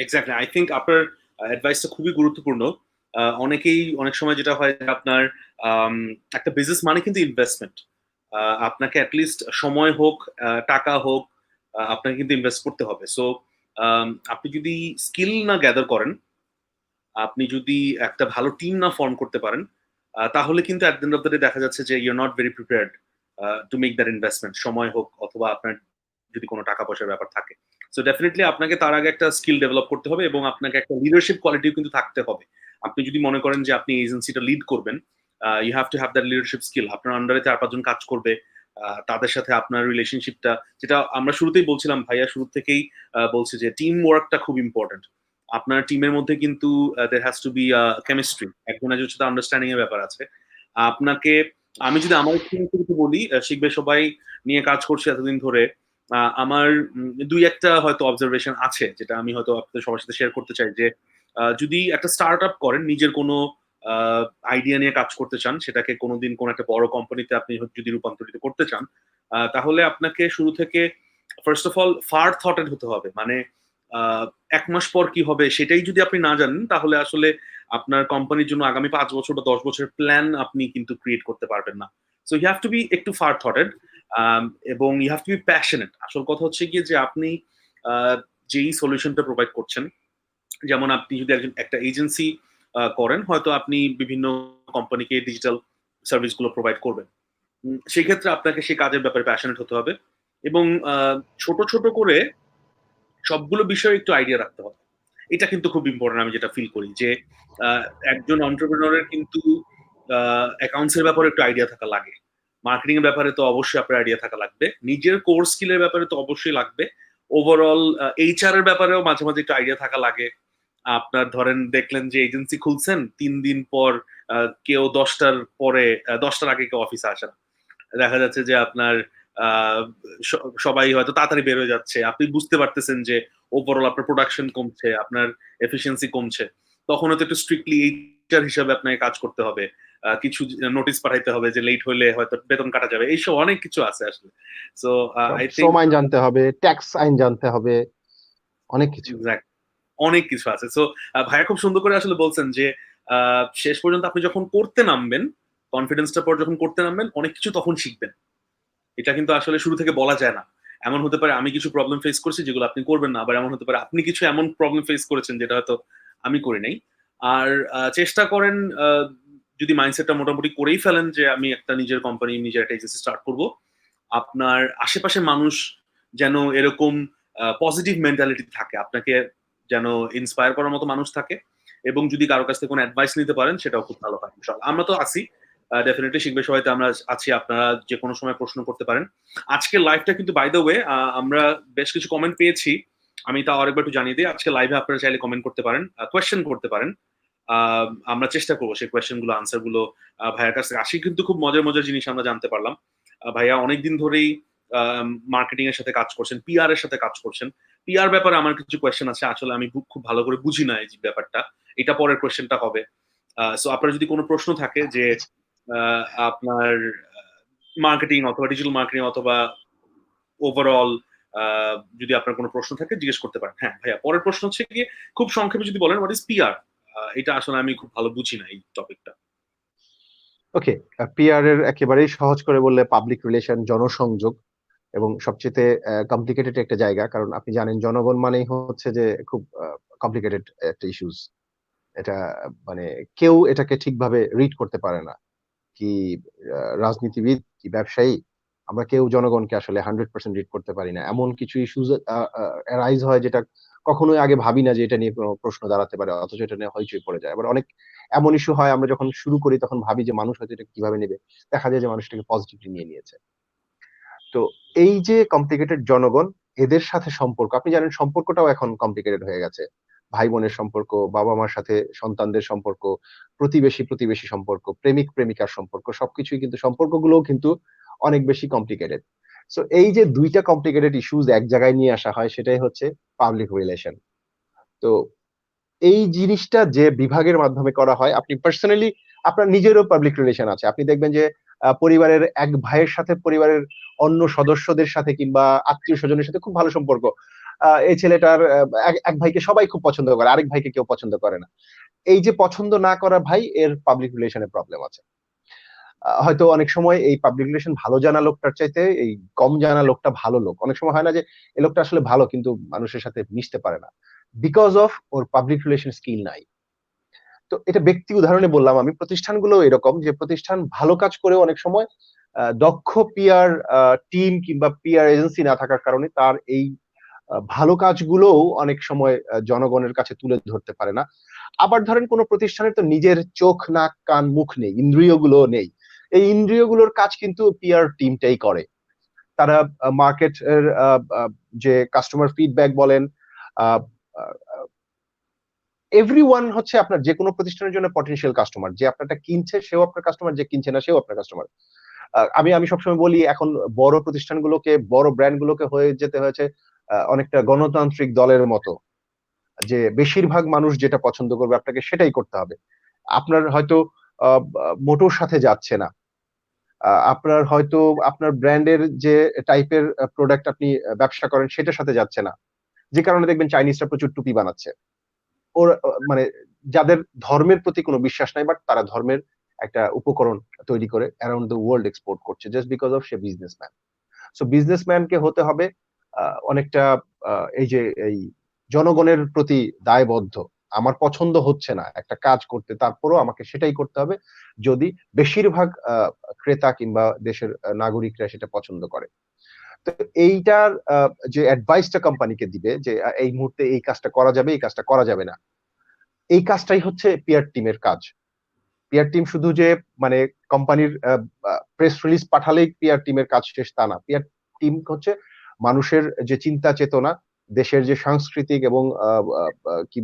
এক্স্যাক্টলি, আই থিঙ্ক আপনার অ্যাডভাইসটা খুবই গুরুত্বপূর্ণ। অনেকেই অনেক সময় যেটা হয় যে আপনার একটা বিজনেস মানে কিন্তু ইনভেস্টমেন্ট। আপনাকে অ্যাটলিস্ট সময় হোক, টাকা হোক, আপনাকে কিন্তু ইনভেস্ট করতে হবে। সো আপনি যদি স্কিল না গ্যাদার করেন, আপনি যদি একটা ভালো টিম না ফর্ম করতে পারেন, তাহলে কিন্তু at the end of the day দেখা যাচ্ছে যে you are not very prepared to make that investment. সময় হোক অথবা আপনার যদি কোনো টাকা পয়সার ব্যাপার থাকে। সো ডেফিনিটলি আপনাকে তার আগে একটা স্কিল ডেভেলপ করতে হবে এবং আপনাকে একটা লিডারশিপ কোয়ালিটিও কিন্তু থাকতে হবে। আপনি যদি মনে করেন যে আপনি এজেন্সিটা লিড করবেন, you have to have that leadership skill. আপনার আন্ডারে ৪-৫ জন কাজ করবে। তাদের সাথে আপনার রিলেশনশিপটা, যেটা আমরা শুরুতেই বলছিলাম, ভাইয়া শুরু থেকেই বলছে যে টিম ওয়ার্কটা খুব ইম্পর্টেন্ট। আপনার টিমের মধ্যে কিন্তু there has to be chemistry, একজনের সাথে আন্ডারস্ট্যান্ডিং এর ব্যাপার আছে। আপনাকে, আমি যদি আমার এক্সপেরিয়েন্স থেকে বলি, শিখবে সবাই নিয়ে কাজ করছে এতদিন ধরে। আমার ২-১টা হয়তো অবজারভেশন আছে যেটা আমি হয়তো আপনাদের সবার সাথে শেয়ার করতে চাই যে যদি একটা স্টার্ট আপ করেন, নিজের কোনো আইডিয়া নিয়ে কাজ করতে চান, সেটাকে কোনোদিন কোনো একটা বড় কোম্পানিতে আপনি যদি রূপান্তরিত করতে চান, তাহলে আপনাকে শুরু থেকে ফার্স্ট অফ অল ফার থটেড হতে হবে। মানে আহ, ১ মাস পর কি হবে সেটাই যদি আপনি না জানেন, তাহলে আসলে আপনার কোম্পানির জন্য আগামী ৫ বছর বা ১০ বছরের প্ল্যান আপনি কিন্তু ক্রিয়েট করতে পারবেন না। So you have to be একটু ফার থটেড এবং you have to be passionate. আসল কথা হচ্ছে গিয়ে যে আপনি আহ, যেই সলিউশনটা প্রোভাইড করছেন, যেমন আপনি যদি একটা এজেন্সি করেন, হয়তো আপনি বিভিন্ন কোম্পানিকে ডিজিটাল সার্ভিস গুলো প্রোভাইড করবেন। সেই ক্ষেত্রে আপনাকে সেই কাজের ব্যাপারে প্যাশনেট হতে হবে এবং ছোট ছোট করে সবগুলো বিষয়ে একটু আইডিয়া রাখতে হবে। এটা কিন্তু খুব ইম্পর্টেন্ট, আমি যেটা ফিল করি যে আহ, একজন অন্টারপ্রেনারের কিন্তু অ্যাকাউন্টস এর ব্যাপারে একটু আইডিয়া থাকা লাগে, মার্কেটিং এর ব্যাপারে তো অবশ্যই আপনার আইডিয়া থাকা লাগবে, নিজের কোর স্কিলের ব্যাপারে তো অবশ্যই লাগবে, ওভারঅল এইচআর এর ব্যাপারেও মাঝে মাঝে একটু আইডিয়া থাকা লাগে। আপনার ধরেন দেখলেন যে এজেন্সি খুলছেন, ৩ দিন পর কেউ ১০টার পরে ১০টার আগে কেউ অফিসে আসে না। দেখা যাচ্ছে যে আপনার আহ, সবাই হয়তো তাড়াতাড়ি বের হয়ে যাচ্ছে, আপনি বুঝতে পারতেছেন যে ওভারঅল আপনার প্রোডাকশন কমছে, আপনার এফিসিয়েন্সি কমছে। তখন হয়তো একটু স্ট্রিক্টলি এইচআর হিসাবে আপনাকে কাজ করতে হবে, কিছু নোটিশ পাঠাইতে হবে যে লেট হলে হয়তো বেতন কাটা যাবে, এইসব অনেক কিছু আছে আসলে। সো আই থিঙ্ক শ্রম আইন জানতে হবে, ট্যাক্স আইন জানতে হবে, অনেক কিছু। অনেক কিছু আছে। সো ভাইয়া খুব সুন্দর করে আসলে বলছেন যে শেষ পর্যন্ত আপনি যখন করতে নামবেন, কনফিডেন্সটা পর যখন করতে নামবেন, অনেক কিছু তখন শিখবেন। এটা কিন্তু আসলে শুরু থেকে বলা যায় না। এমন হতে পারে আমি কিছু প্রবলেম ফেস করছি যেগুলো আপনি করবেন না, আবার এমন হতে পারে আপনি কিছু এমন প্রবলেম ফেস করেছেন যেটা হয়তো আমি করি নাই। আর চেষ্টা করেন, যদি মাইন্ডসেটটা মোটামুটি করেই ফেলেন যে আমি একটা নিজের কোম্পানি, নিজের একটা এজেন্সি স্টার্ট করব, আপনার আশেপাশে মানুষ যেন এরকম পজিটিভ মেন্টালিটি থাকে, আপনাকে যেন ইন্সপায়ার করার মতো মানুষ থাকে, এবং যদি কারো কাছ থেকে কোনো অ্যাডভাইস নিতে পারেন সেটাও খুব ভালো হয়। ইনশাআল্লাহ আমরা তো আছি, ডেফিনেটলি শিখবে সবাইতে আমরা আছি, আপনারা যে কোনো সময় প্রশ্ন করতে পারেন। আজকের লাইভটা কিন্তু বাই দ্য ওয়ে আমরা বেশ কিছু কমেন্ট পেয়েছি, আমি তা আরেকবার একটু জানিয়ে দিই। আজকে লাইভে আপনারা চাইলে কমেন্ট করতে পারেন, কোয়েশ্চেন করতে পারেন। আমরা চেষ্টা করবো সেই কোয়েশ্চেন গুলো আনসার গুলো ভাইয়ার কাছ থেকে আসি। কিন্তু খুব মজার মজার জিনিস আমরা জানতে পারলাম। ভাইয়া অনেকদিন ধরেই মার্কেটিং এর সাথে কাজ করছেন, পিআর এর সাথে কাজ করছেন। পিআর ব্যাপারে আমার কিছু কোয়েশ্চেন আছে, আসলে আমি খুব ভালো করে বুঝি না এই যে ব্যাপারটা। এটা পরের কোয়েশ্চেনটা হবে। সো আপনার যদি কোনো প্রশ্ন থাকে যে আপনার মার্কেটিং অথবা ডিজিটাল মার্কেটিং অথবা ওভারঅল যদি আপনার কোনো প্রশ্ন থাকে জিজ্ঞেস করতে পারেন। হ্যাঁ ভাইয়া, পরের প্রশ্ন হচ্ছে গিয়ে খুব সংক্ষেপে যদি বলেন হোয়াট ইজ পিআর। এটা আসলে আমি খুব ভালো বুঝি না এই টপিকটা। ওকে, পিআর এর একেবারেই সহজ করে বললে পাবলিক রিলেশন, জনসংযোগ, এবং সবচেয়ে কমপ্লিকেটেড একটা জায়গা, কারণ আপনি জানেন জনগণ মানেই হচ্ছে যে খুব কমপ্লিকেটেড একটা ইস্যুস। এটা মানে কেউ এটাকে ঠিকভাবে রিড করতে পারে না। কি রাজনীতিবিদ, কি ব্যবসায়ী, আমরা কেউ জনগণকে আসলে 100% রিড করতে পারি না। এমন কিছু ইস্যুস অ্যারাইজ হয় যেটা কখনোই আগে ভাবি না যে এটা নিয়ে কোনো প্রশ্ন দাঁড়াতে পারে, অথচ এটা নিয়ে হইচই পড়ে যায়। আবার অনেক এমন ইস্যু হয় আমরা যখন শুরু করি তখন ভাবি যে মানুষ হয়তো এটা কিভাবে নেবে, দেখা যায় যে মানুষটাকে পজিটিভলি নিয়ে নিয়েছে। তো এই যে কমপ্লিকেটেড জনগণ, এদের সাথে সম্পর্ক, আপনি জানেন সম্পর্কটাও এখন কমপ্লিকেটেড হয়ে গেছে। ভাই বোনের সম্পর্ক, বাবা মার সাথে সন্তানদের সম্পর্ক, প্রতিবেশী সম্পর্ক, প্রেমিক প্রেমিকার সম্পর্ক, সবকিছুই কিন্তু, সম্পর্কগুলোও কিন্তু অনেক বেশি কমপ্লিকেটেড। সো এই যে দুইটা কমপ্লিকেটেড ইস্যুস এক জায়গায় নিয়ে আসা হয়, সেটাই হচ্ছে পাবলিক রিলেশন। তো এই জিনিসটা যে বিভাগের মাধ্যমে করা হয়, আপনি পার্সোনালি আপনার নিজেরও পাবলিক রিলেশন আছে। আপনি দেখবেন যে পরিবারের এক ভাইয়ের সাথে পরিবারের অন্য সদস্যদের সাথে কিংবা আত্মীয় স্বজনের সাথে খুব ভালো সম্পর্ক। এই ছেলেটার এক ভাইকে সবাই খুব পছন্দ করে, আরেক ভাইকে কেউ পছন্দ করে না। এই যে পছন্দ না করা ভাই, এর পাবলিক রিলেশনে প্রবলেম আছে। হয়তো অনেক সময় এই পাবলিক রিলেশন ভালো জানা লোকটার চাইতে এই কম জানা লোকটা ভালো লোক। অনেক সময় হয় না যে এই লোকটা আসলে ভালো কিন্তু মানুষের সাথে মিশতে পারে না, because of or public relation skill নাই। তো এটা ব্যক্তি উদাহরণে বললাম আমি। প্রতিষ্ঠানগুলো এরকম যে প্রতিষ্ঠান ভালো কাজ করেও অনেক সময় দক্ষ পিআর টিম কিংবা পিআর এজেন্সি না থাকার কারণে তার এই ভালো কাজগুলোও অনেক সময় জনগণের কাছে তুলে ধরতে পারে না। আবার ধরেন কোন প্রতিষ্ঠানের তো নিজের চোখ, নাক, কান, মুখ নেই, ইন্দ্রিয়গুলো নেই। এই ইন্দ্রিয়গুলোর কাজ কিন্তু পিআর টিমটাই করে। তারা মার্কেট এর যে কাস্টমার ফিডব্যাক বলেন, এভরিওয়ান হচ্ছে আপনার যে কোনো প্রতিষ্ঠানের জন্য পটেনশিয়াল কাস্টমার। যে আপনারটা কিনছে সেও আপনার কাস্টমার, যে কিনছে না সেও আপনার কাস্টমার। আমি সবসময় বলি এখন বড় প্রতিষ্ঠানগুলোকে, বড় ব্র্যান্ড গুলোকে হয়ে যেতে হয়েছে অনেকটা গণতান্ত্রিক দলের মতো, যে বেশিরভাগ মানুষ যেটা পছন্দ করবে আপনাকে সেটাই করতে হবে। আপনার হয়তো মোটোর সাথে যাচ্ছে না, আপনার হয়তো আপনার ব্র্যান্ডের যে টাইপের প্রোডাক্ট আপনি ব্যবসা করেন সেটার সাথে যাচ্ছে না, যে কারণে দেখবেন চাইনিজরা প্রচুর টুপি বানাচ্ছে। ওর মানে যাদের ধর্মের প্রতি কোনো বিশ্বাস নাই, বাট তারা ধর্মের একটা উপকরণ তৈরি করে অ্যারাউন্ড দ্য ওয়ার্ল্ড এক্সপোর্ট করছে, জাস্ট বিকজ অফ সে বিজনেসম্যান। সো বিজনেসম্যানকে হতে হবে অনেকটা এই যে এই জনগণের প্রতি দায়বদ্ধ। আমার পছন্দ হচ্ছে না একটা কাজ করতে, তারপরও আমাকে সেটাই করতে হবে যদি বেশিরভাগ ক্রেতা কিংবা দেশের নাগরিকরা সেটা পছন্দ করে। তো এইটার যে অ্যাডভাইসটা কোম্পানিকে দিবে যে এই মুহূর্তে এই কাজটা করা যাবে, এই কাজটা করা যাবে না, এই কাজটাই হচ্ছে পিআর টিমের কাজ। পিআর টিম শুধু যে মানে কোম্পানির প্রেস রিলিজ পাঠালেই পিআর টিমের কাজ শেষ তা না। পিআর টিম হচ্ছে মানুষের যে চিন্তা চেতনা, দেশের যে সাংস্কৃতিক এবং কি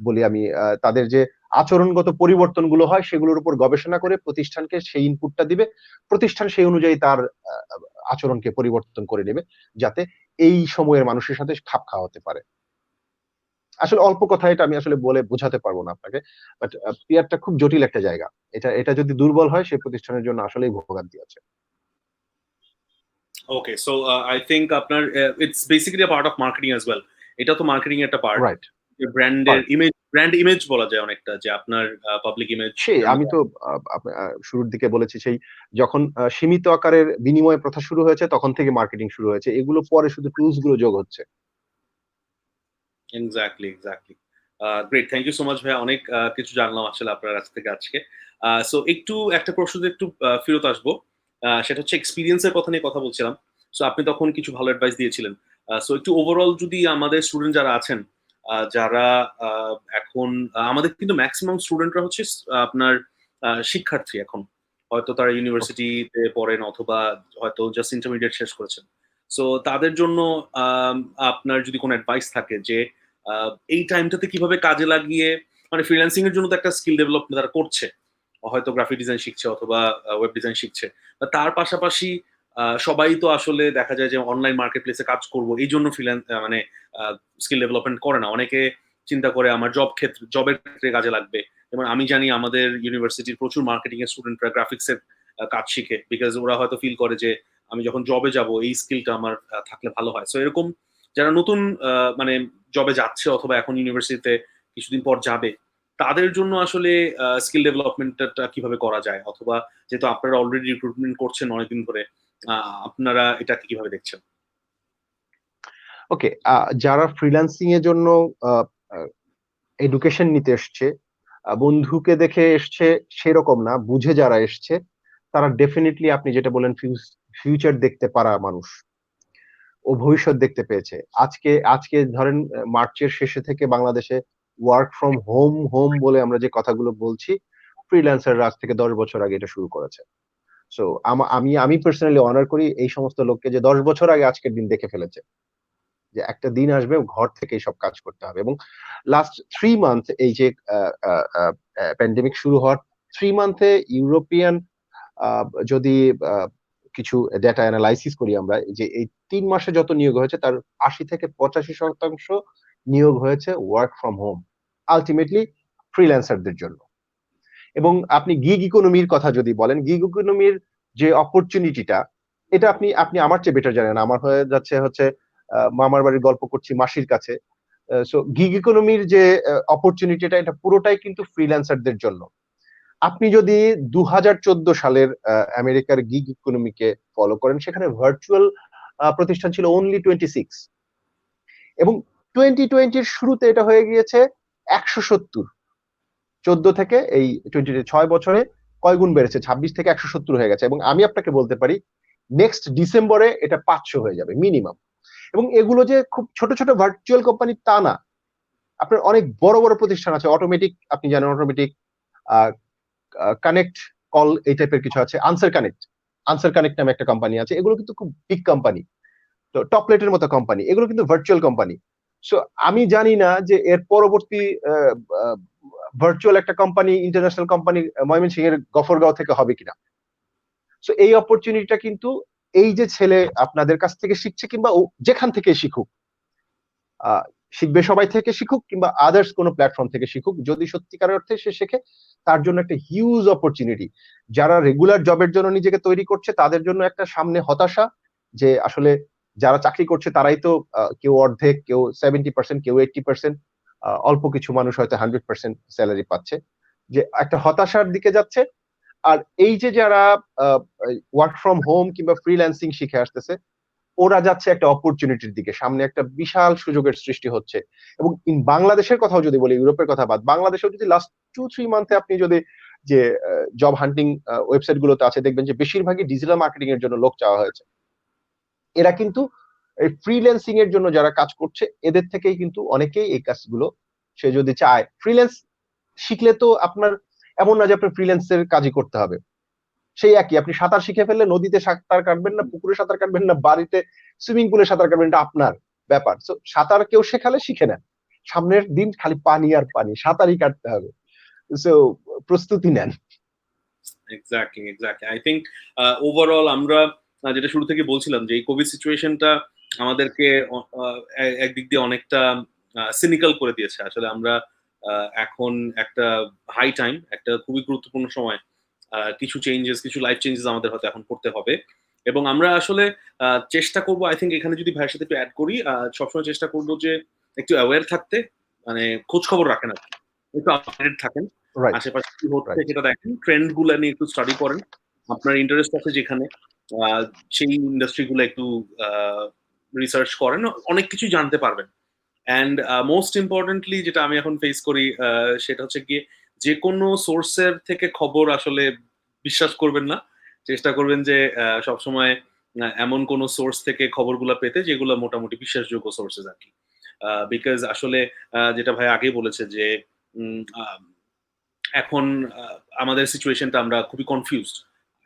বলি আমি তাদের যে আচরণগত পরিবর্তনগুলো হয় সেগুলোর উপর গবেষণা করে প্রতিষ্ঠানকে সেই ইনপুটটা দিবে। প্রতিষ্ঠান সেই অনুযায়ী তার আচরণকে পরিবর্তন করে নেবে, যাতে এই সময়ের মানুষের সাথে খাপ খাওয়াতে পারে। আসলে অল্প কথায় এটা আমি আসলে বলে বোঝাতে পারবো না আপনাকে। বাট পিয়ারটা খুব জটিল একটা জায়গা। এটা যদি দুর্বল হয় সেই প্রতিষ্ঠানের জন্য আসলেই ভোগান্তি আছে। ওকে, সো আই থিংক আপনার it's basically a part of marketing as well. এটা তো মার্কেটিং এর একটা পার্ট। রাইট, ব্র্যান্ডের পার্ট। ইমেজ, ব্র্যান্ড ইমেজ বলা যায় অনেকটা, যে আপনার পাবলিক ইমেজ। সেই আমি তো শুরুর দিকে বলেছি, সেই যখন সীমিত আকারের বিনিময় প্রথা শুরু হয়েছে তখন থেকে মার্কেটিং শুরু হয়েছে। এগুলো পরে শুধু টুলস গুলো যোগ হচ্ছে। Exactly, exactly. Great, thank you so much ভাইয়া। অনেক কিছু জানলাম আসলে আপনার কাছ থেকে আজকে। সো একটু একটা প্রশ্নতে একটু ফেরত আসবো। সেটা হচ্ছে এক্সপেরিয়েন্স এর কথা নিয়ে কথা বলছিলাম। সো আপনি তখন কিছু ভালো অ্যাডভাইস দিয়েছিলেন। সো একটু ওভারঅল যদি আমাদের স্টুডেন্ট যারা আছেন, যারা এখন আমাদের কিন্তু ম্যাক্সিমাম স্টুডেন্টরা হচ্ছে আপনার শিক্ষার্থী এখন। হয়তো তারা ইউনিভার্সিটিতে পড়েন অথবা হয়তো জাস্ট ইন্টারমিডিয়েট শেষ করেছেন। সো তাদের জন্য আম আপনার যদি কোনো অ্যাডভাইস থাকে যে এই টাইমটাতে কিভাবে কাজে লাগিয়ে, মানে ফ্রিল্যান্সিং এর জন্য তো একটা স্কিল ডেভেলপমেন্ট তারা করছে। হয়তো গ্রাফিক ডিজাইন শিখছে অথবা ওয়েব ডিজাইন শিখছে। তার পাশাপাশি সবাই তো আসলে দেখা যায় যে অনলাইন মার্কেট প্লেসে কাজ করব। এইজন্য মানে স্কিল ডেভেলপমেন্ট করে না। অনেকে চিন্তা করে আমার জবের ক্ষেত্রে কাজে লাগবে। যেমন আমি জানি আমাদের ইউনিভার্সিটির প্রচুর মার্কেটিং এর স্টুডেন্টরা গ্রাফিক্স এর কাজ শিখে। বিকজ ওরা হয়তো ফিল করে যে আমি যখন জবে যাব এই স্কিলটা আমার থাকলে ভালো হয়। সো এরকম যারা নতুন মানে জবে যাচ্ছে অথবা এখন ইউনিভার্সিটিতে কিছুদিন পর যাবে, তাদের জন্য আসলে স্কিল ডেভেলপমেন্টটা কিভাবে করা যায়? অথবা যেহেতু আপনারা অলরেডি রিক্রুটমেন্ট করছেন অনেকদিন ধরে, আপনারা এটাকে কিভাবে দেখছেন? ওকে, যারা ফ্রিল্যান্সিং এর জন্য এডুকেশন নিতে এসছে, বন্ধুকে দেখে এসছে সেরকম না, বুঝে যারা এসছে তারা ডেফিনিটলি আপনি যেটা বললেন ফিউচার দেখতে পারা মানুষ। ও ভবিষ্যৎ দেখতে পেয়েছে। আজকে আজকে ধরেন মার্চের শেষে থেকে বাংলাদেশে ওয়ার্ক ফ্রম হোম বলে আমরা যে কথাগুলো বলছি, ফ্রিল্যান্সাররা আজ থেকে ১০ বছর আগে এটা শুরু করেছে। সো আমি পার্সোনালি অনার করি এই সমস্ত লোককে যে ১০ বছর আগে আজকের দিন দেখে ফেলেছে। যে একটা দিন আসবে ঘর থেকেই সব কাজ করতে হবে। এবং লাস্ট 3 মান্থ এই যে প্যান্ডেমিক শুরু হওয়ার 3 মান্থে ইউরোপিয়ান যদি আ কিছু ডেটা এনালাইসিস করি আমরা, যে এই ৩ মাসে যত নিয়োগ হয়েছে তার ৮০ থেকে ৮৫% নিয়োগ হয়েছে ওয়ার্ক ফ্রম হোম। আল্টিমেটলি ফ্রিল্যান্সারদের জন্য। এবং আপনি গিগ ইকোনমির কথা যদি বলেন, গিগ ইকোনমির যে অপরচুনিটিটা, এটা আপনি আপনি আমার চেয়ে বেটার জানেন। আমার হয়ে যাচ্ছে হচ্ছে মামার বাড়ির গল্প করছি মাসির কাছে। সো গিগ ইকোনমির যে অপরচুনিটিটা, এটা পুরোটাই কিন্তু ফ্রিল্যান্সারদের জন্য। আপনি যদি 2014 সালের আমেরিকার গিগ ইকোনমিকে ফলো করেন, সেখানে ভার্চুয়াল প্রতিষ্ঠান ছিল অনলি 26, এবং 2020-র শুরুতে এটা হয়ে গিয়েছে 170। 14 থেকে এই 6 বছরে কয় গুণ বেড়েছে, 26 থেকে 170 হয়ে গেছে। এবং আমি আপনাকে বলতে পারি নেক্সট ডিসেম্বরে এটা 500 হয়ে যাবে মিনিমাম। এবং এগুলো যে খুব ছোট ছোট ভার্চুয়াল কোম্পানি তা না, আপনার অনেক বড় বড় প্রতিষ্ঠান আছে। অটোমেটিক, আপনি জানেন অটোমেটিক কানেক্ট কল এই টাইপের কিছু আছে। আনসার কানেক্ট নামে একটা কোম্পানি আছে, এগুলো কিন্তু খুব বিগ কোম্পানি। তো টপলেটের মতো কোম্পানি, এগুলো কিন্তু ভার্চুয়াল কোম্পানি। সো আমি জানি না যে এর পরবর্তী ভার্চুয়াল একটা কোম্পানি, ইন্টারন্যাশনাল কোম্পানি ময়মনসিংহ এর গফরগাঁও থেকে হবে কিনা। সো এই অপরচুনিটিটা কিন্তু এই যে ছেলে আপনাদের কাছ থেকে শিখছে, কিংবা যেখান থেকে শিখুক, শিখবে সবাই থেকে শিখুক কিংবা আদার্স কোনো প্ল্যাটফর্ম থেকে শিখুক, যদি সত্যিকার অর্থে সে শেখে, তার জন্য একটা হিউজ অপরচুনিটি। যারা রেগুলার জবের জন্য নিজেকে তৈরি করছে তাদের জন্য একটা সামনে হতাশা, যে আসলে যারা চাকরি করছে তারাই তো কেউ অর্ধেক, কেউ 70%, কেউ 80%, অল্প কিছু মানুষ হয়তো 100% স্যালারি পাচ্ছে, যে একটা হতাশার দিকে যাচ্ছে। আর এই যে যারা ওয়ার্ক ফ্রম হোম কিংবা ফ্রিল্যান্সিং শিখে আসতেছে, ওরা যাচ্ছে একটা অপরচুনিটির দিকে, সামনে একটা বিশাল সুযোগের সৃষ্টি হচ্ছে। এবং ইন বাংলাদেশের কথাও যদি বলি, ইউরোপের কথা বাদ, বাংলাদেশেও যদি লাস্ট 2-3 মান্থে আপনি যদি যে জব হান্টিং ওয়েবসাইট গুলোতে আছে, দেখবেন যে বেশিরভাগই ডিজিটাল মার্কেটিং এর জন্য লোক চাওয়া হয়েছে। এরা কিন্তু এই ফ্রিল্যান্সিং এর জন্য যারা কাজ করছে, এদের থেকেই কিন্তু অনেকেই এই কাজগুলো, সে যদি চায় ফ্রিল্যান্স শিখলে, তো আপনার এমন না যে আপনার ফ্রিল্যান্সের কাজই করতে হবে। সেই একই, আপনি সাঁতার শিখে ফেললে নদীতে সাঁতার কাটবেন না, পুকুরে সাঁতার কাটবেন না, বাড়িতে সুইমিং পুলে সাঁতার কাটবেন, এটা আপনার ব্যাপার। তো সাঁতার কেউ শেখালে শিখে নেন, সামনের দিন খালি পানি আর পানি, সাঁতারই কাটতে হবে। সো প্রস্তুতি নেন। এক্স্যাক্টলি আই থিঙ্ক ওভারঅল আমরা যেটা শুরু থেকে বলছিলাম, যে এই কোভিড সিচুয়েশনটা আমাদেরকে একদিক দিয়ে অনেকটা সিনিক্যাল করে দিয়েছে। আসলে আমরা এখন একটা হাই টাইম, একটা খুবই গুরুত্বপূর্ণ সময়, কিছু চেঞ্জেস, কিছু লাইফ চেঞ্জেস আমাদের হয়তো এখন করতে হবে। এবং আমরা আসলে চেষ্টা করবো, আই থিঙ্ক এখানে যদি ভাইয়ের সাথে একটু অ্যাড করি, সবসময় চেষ্টা করবো যে একটু অ্যাওয়্যার থাকতে, মানে খোঁজ খবর রাখেন আর কি, একটু আপডেট থাকেন, রাইট, আশেপাশে কি হচ্ছে রাইট। সেটা দেখেন, ট্রেন্ড গুলো নিয়ে একটু স্টাডি করেন, আপনার ইন্টারেস্ট আছে যেখানে, সেই ইন্ডাস্ট্রি গুলো একটু রিসার্চ করেন, অনেক কিছু জানতে পারবেন। অ্যান্ড মোস্ট ইম্পর্টেন্টলি যেটা আমি এখন ফেস করি, সেটা হচ্ছে গিয়ে যে কোনো সোর্সের থেকে খবর আসলে বিশ্বাস করবেন না। চেষ্টা করবেন যে সবসময় এমন কোনো সোর্স থেকে খবরগুলো পেতে যেগুলো মোটামুটি বিশ্বাসযোগ্য সোর্সেস আর কি। বিকজ আসলে যেটা ভাই আগে বলেছে যে এখন আমাদের সিচুয়েশনটা আমরা খুবই কনফিউজড,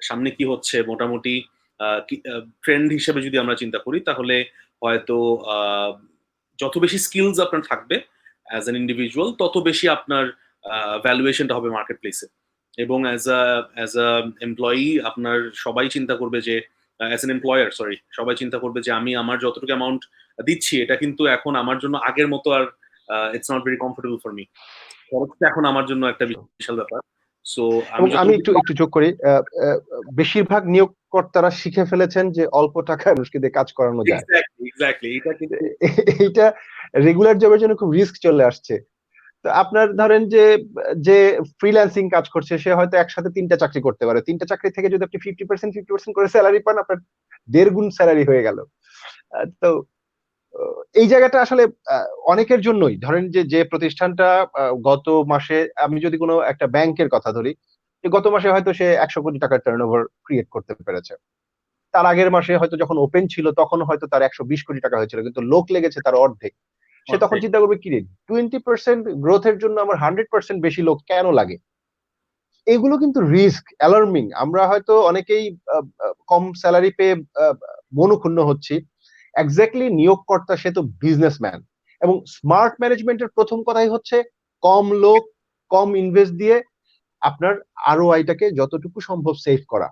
সামনে কি হচ্ছে মোটামুটি ট্রেন্ড হিসেবে যদি আমরা চিন্তা করি, তাহলে হয়তো যত বেশি স্কিলস আপনার থাকবে অ্যাজ অ্যান ইন্ডিভিজুয়াল, তত বেশি আপনার ভ্যালুয়েশনটা হবে মার্কেট প্লেসে। এবং অ্যাজ আ এমপ্লয়ি আপনার সবাই চিন্তা করবে যে, অ্যাজ এন এমপ্লয়ার সরি, সবাই চিন্তা করবে যে আমি আমার যতটুকু অ্যামাউন্ট দিচ্ছি, এটা কিন্তু এখন আমার জন্য আগের মতো আর it's not very comfortable for me. খরচটা এখন আমার জন্য একটা বিশাল ব্যাপার। সো আমি এবং আমি যতটুকু একটু একটু যোগ করি, বেশিরভাগ নিয়োগকর্তারা শিখে ফেলেছেন যে অল্প টাকায় মানুষকে দিয়ে কাজ করানো যায়। এক্স্যাক্টলি এটা কিন্তু এইটা রেগুলার জবের জন্য খুব রিস্ক চলে আসছে। তো আপনার ধরেন যে যে ফ্রিল্যান্সিং কাজ করছে, সে হয়তো একসাথে 3টা চাকরি করতে পারে। 3টা চাকরি থেকে যদি আপনি 50% করে স্যালারি পান, আপনার 1.5 গুণ স্যালারি হয়ে গেল। তো এই জায়গাটা আসলে অনেকের জন্যই, ধরেন যে যে প্রতিষ্ঠানটা গত মাসে, আমি যদি কোনো একটা ব্যাংকের কথা ধরি, যে গত মাসে হয়তো সে 100 কোটি টাকার টার্নওভার ক্রিয়েট করতে পেরেছে। তার আগের মাসে হয়তো যখন ওপেন ছিল তখন হয়তো তার 120 কোটি টাকা হয়েছিল, কিন্তু লোক লেগেছে তার অর্ধেক। সে তখন চিন্তা করবে, কি রে, 20% গ্রোথের জন্য আমার 100% বেশি লোক কেন লাগে? এগুলো কিন্তু রিস্ক অ্যালার্মিং। আমরা হয়তো অনেকেই কম স্যালারি পেয়ে মনোক্ষুণ্ণ হচ্ছি। এক্স্যাক্টলি নিয়োগকর্তা সে তো বিজনেসম্যান, এবং স্মার্ট ম্যানেজমেন্টের প্রথম কথাই হচ্ছে কম লোক, কম ইনভেস্ট দিয়ে আপনার আরওআইটাকে যতটুকু সম্ভব সেভ করা।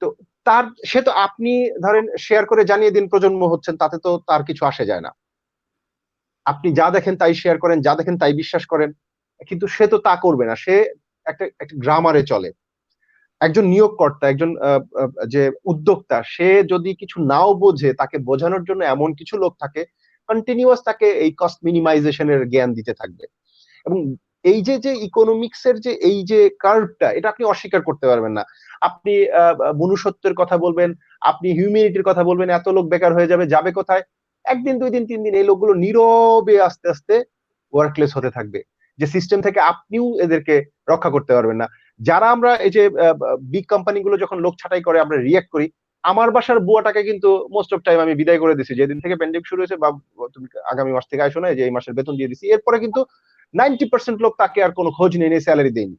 তো তার, সে তো, আপনি ধরেন শেয়ার করে জানিয়ে দিন প্রজন্ম হচ্ছেন, তাতে তো তার কিছু আসে যায় না। আপনি যা দেখেন তাই শেয়ার করেন, যা দেখেন তাই বিশ্বাস করেন, কিন্তু সে তো তা করবে না। সে একটা একটা গ্রামারে চলে। একজন নিয়োগকর্তা, একজন যে উদ্যোক্তা, সে যদি কিছু নাও বোঝে, তাকে বোঝানোর জন্য এমন কিছু লোক থাকে কন্টিনিউয়াস তাকে এই কস্ট মিনিমাইজেশনের জ্ঞান দিতে থাকবে। এবং এই যে যে ইকোনমিক্স এর যে এই যে কার্ভটা, এটা আপনি অস্বীকার করতে পারবেন না। আপনি মনুষ্যত্বের কথা বলবেন, আপনি হিউম্যানিটির কথা বলবেন, এত লোক বেকার হয়ে যাবে, যাবে কোথায়? একদিন, 2 দিন, 3 দিন এই লোকগুলো নীরবে আস্তে আস্তে ওয়ার্কলেস হতে থাকবে, যে সিস্টেম থেকে আপনিও এদেরকে রক্ষা করতে পারবেন না। যারা আমরা এই যে বিগ কোম্পানিগুলো যখন লোক ছাঁটাই করে আমরা রিয়েক্ট করি, আমার বাসার বুয়াটাকে কিন্তু মোস্ট অফ টাইম আমি বিদায় করে দিছি, যেদিন থেকে প্যান্ডেমিক শুরু হয়েছে, বা তুমি আগামী মাস থেকে আইসো না, যে এই মাসের বেতন দিয়ে দিছি, এরপরে কিন্তু 90% লোক তাকে আর কোনো খোঁজ নেই, স্যালারি দেয়নি।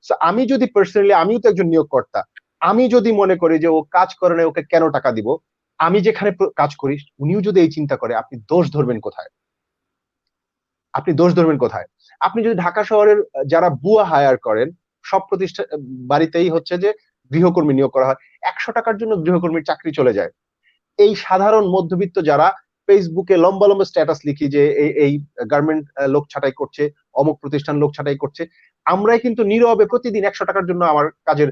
সো আমি যদি পার্সোনালি, আমিও তো একজন নিয়োগকর্তা, আমি যদি মনে করি যে ও কাজ করে না, ওকে কেন টাকা দিব, আমি যেখানে কাজ করি উনিও যদি এই চিন্তা করে, আপনি দোষ ধরবেন কোথায়? আপনি দোষ ধরবেন কোথায়? আপনি যদি ঢাকা শহরের যারা বুয়া হায়ার করেন, সব প্রতিষ্ঠান বাড়িতেই হচ্ছে যে গৃহকর্মী নিয়োগ করা হয়, 100 টাকার জন্য গৃহকর্মীর চাকরি চলে যায়। এই সাধারণ মধ্যবিত্ত যারা ফেসবুকে লম্বা লম্বা স্ট্যাটাস লিখি যে এই গার্মেন্ট লোক ছাঁটাই করছে, অমুক প্রতিষ্ঠান লোক ছাঁটাই করছে, আমরাই কিন্তু নীরবে প্রতিদিন 100 টাকার জন্য আমার কাজের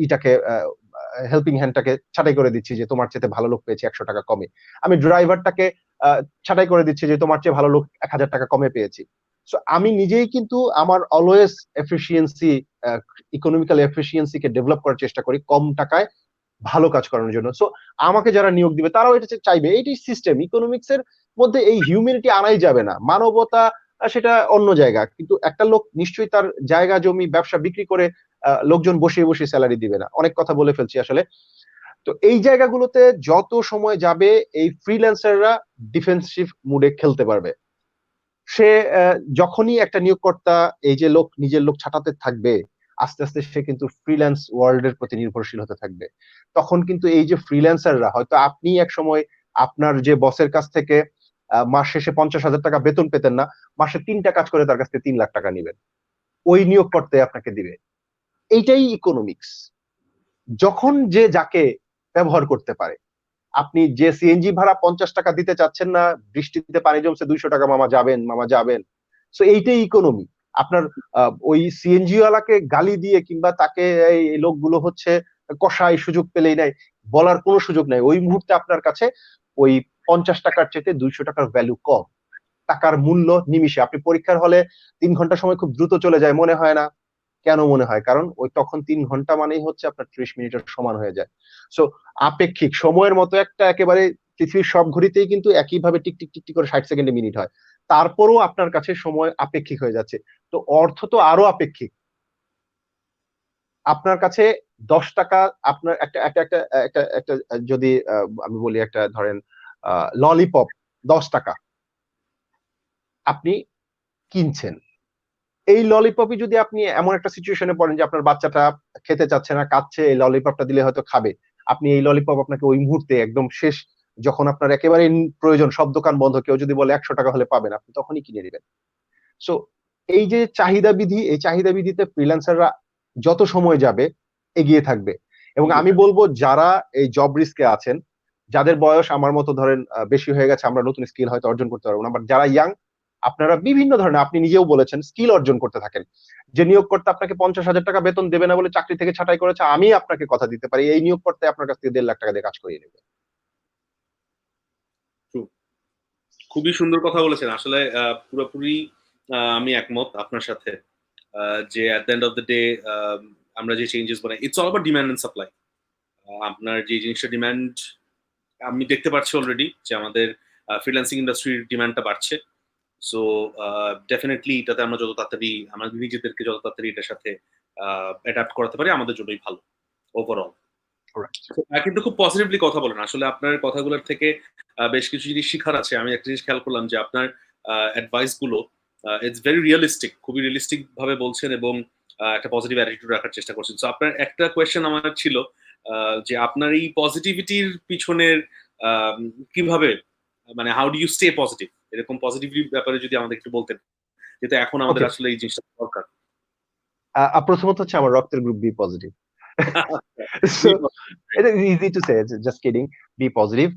ইটাকে হেল্পিং হ্যান্ডটাকে ছাঁটাই করে দিচ্ছি, যে তোমার চেয়ে ভালো লোক পেয়েছি 100 টাকা কমে। আমি ড্রাইভারটাকে ছাঁটাই করে দিচ্ছি, যে তোমার চেয়ে ভালো লোক 1000 টাকা কমে পেয়েছি। সো আমি নিজেই কিন্তু আমার অলওয়েজ এফিসিয়েন্সি, ইকোনমিক্যাল এফিসিয়েন্সিকে ডেভেলপ করার চেষ্টা করি, কম টাকায় ভালো কাজ করানোর জন্য। সো আমাকে যারা নিয়োগ দিবে তারাও এটা চাইবে, এইটাই সিস্টেম। ইকোনমিক্স এর মধ্যে এই হিউম্যানিটি আনাই যাবে না, মানবতা সেটা অন্য জায়গা, কিন্তু একটা লোক নিশ্চয়ই তার জায়গা জমি ব্যবসা বিক্রি করে লোকজন বসিয়ে বসিয়ে স্যালারি দিবে না। অনেক কথা বলে ফেলছি আসলে। তো এই জায়গাগুলোতে যত সময় যাবে, এই ফ্রিল্যান্সাররা ডিফেন্সিভ মুডে খেলতে পারবে। সে যখনই একটা নিয়োগকর্তা এই যে লোক, নিজের লোক ছাঁটাতে থাকবে, আস্তে আস্তে সে কিন্তু ফ্রিল্যান্স ওয়ার্ল্ড এর প্রতি নির্ভরশীল হতে থাকবে। তখন কিন্তু এই যে ফ্রিল্যান্সাররা, হয়তো আপনি এক সময় আপনার যে বসের কাছ থেকে মাস শেষে 50,000 টাকা বেতন পেতেন না, মাসে 3টা কাজ করে তার কাছ থেকে 3 লাখ টাকা নিবেন, ওই নিয়োগকর্তাই আপনাকে দিবে। এইটাই ইকোনমিক্স। যখন যে যাকে ব্যবহার করতে পারে, আপনি যে সিএনজি ভাড়া 50 টাকা দিতে চাচ্ছেন না, বৃষ্টিতে পানি জমছে 200 টাকা, মামা যাবেন, মামা যাবেন। সো এইটাই ইকোনমি। আপনার ওই সিএনজি ওয়ালাকে গালি দিয়ে, কিংবা তাকে এই লোকগুলো হচ্ছে কষাই, সুযোগ পেলেই নাই, বলার কোনো সুযোগ নাই। ওই মুহূর্তে আপনার কাছে ওই 50 টাকার চেয়ে 200 টাকার ভ্যালু কম। টাকার মূল্য নিমিষে। আপনি পরীক্ষার হলে 3 ঘন্টা সময় খুব দ্রুত চলে যায়, মনে হয় না? কেন মনে হয়? কারণ ওই তখন 3 ঘন্টা মানেই হচ্ছে আপনার 30 মিনিটের সমান হয়ে যায়। সো আপেক্ষিক সময়ের মতো একটা, একেবারে পৃথিবীর সব ঘড়িতেই কিন্তু একইভাবে টিক টিক টিক টিক করে 60 সেকেন্ডে মিনিট হয়। তারপরও আপনার কাছে সময় আপেক্ষিক হয়ে যাচ্ছে। তো অর্থ তো আরো আপেক্ষিক। আপনার কাছে 10 টাকা, আপনার একটা একটা একটা একটা একটা যদি আমি বলি, একটা ধরেন ললিপপ 10 টাকা আপনি কিনছেন। এই ললিপপই যদি আপনি এমন একটা সিচুয়েশনে পড়েন যে আপনার বাচ্চাটা খেতে চাচ্ছে না, কাঁদছে, এই ললিপপটা দিলে হয়তো খাবে, আপনি এই ললিপপ আপনাকে ওই মুহূর্তে একদম শেষ, যখন আপনার একেবারে প্রয়োজন, সব দোকান বন্ধ, কেউ যদি বলে 100 টাকা হলে পাবেন, আপনি তখনই কিনে নেবেন। সো এই যে চাহিদা বিধি, এই চাহিদা বিধিতে ফ্রিল্যান্সাররা যত সময় যাবে এগিয়ে থাকবে। এবং আমি বলবো, যারা এই জব রিস্কে আছেন, যাদের বয়স আমার মতো ধরেন বেশি হয়ে গেছে, আমরা নতুন স্কিল হয়তো অর্জন করতে পারবো না, বাট যারা ইয়াং, আপনারা বিভিন্ন ধরনের, আপনি নিজেও বলেছেন, স্কিল অর্জন করতে থাকেন। যে নিয়োগকর্তা আপনাকে 50,000 টাকা বেতন দেবে না বলে চাকরি থেকে ছাঁটাই করেছে, আমি আপনাকে কথা দিতে পারি এই নিয়োগকর্তাই আপনার কাছ থেকে 1.5 লাখ টাকা দিয়ে কাজ করিয়ে নেবে। True. খুবই সুন্দর কথা বলেছেন আসলে। পুরোপুরি আমি একমত আপনার সাথে, যে at the end of the day আমরা যে চেঞ্জেস বানাই, it's all about demand and supply. আপনার যে জিনিসটা ডিমান্ড, আমি দেখতে পাচ্ছি অলরেডি যে আমাদের ফ্রিল্যান্সিং ইন্ডাস্ট্রির ডিমান্ডটা বাড়ছে। সো ডেফিনেটলি এটাতে আমরা যত তাড়াতাড়ি আমাদের নিজেদেরকে যত তাড়াতাড়ি এটার সাথে অ্যাডাপ্ট করাতে পারি, আমাদের জন্যই ভালো ওভারঅল। কিন্তু খুব পজিটিভলি কথা বলেন আসলে। আপনার কথাগুলোর থেকে বেশ কিছু জিনিস শিখার আছে। আমি একটা জিনিস খেয়াল করলাম যে আপনার অ্যাডভাইস গুলো ইটস ভেরি রিয়েলিস্টিক, খুবই রিয়েলিস্টিক ভাবে বলছেন, এবং একটা পজিটিভ অ্যাটিটিউড রাখার চেষ্টা করছেন। সো আপনার একটা কোয়েশ্চেন আমার ছিল, যে আপনার এই পজিটিভিটির পিছনের কিভাবে, মানে how do you stay positive, এরকম পজিটিভিটি ব্যাপারে যদি আমাদের একটু বলতেন, যেটা এখন আমাদের ওকে, আসলে এই জিনিসটা দরকার। প্রথমত হচ্ছে আমার রক্তের গ্রুপ বি পজিটিভ। সো এটা easy to say, just kidding, be positive.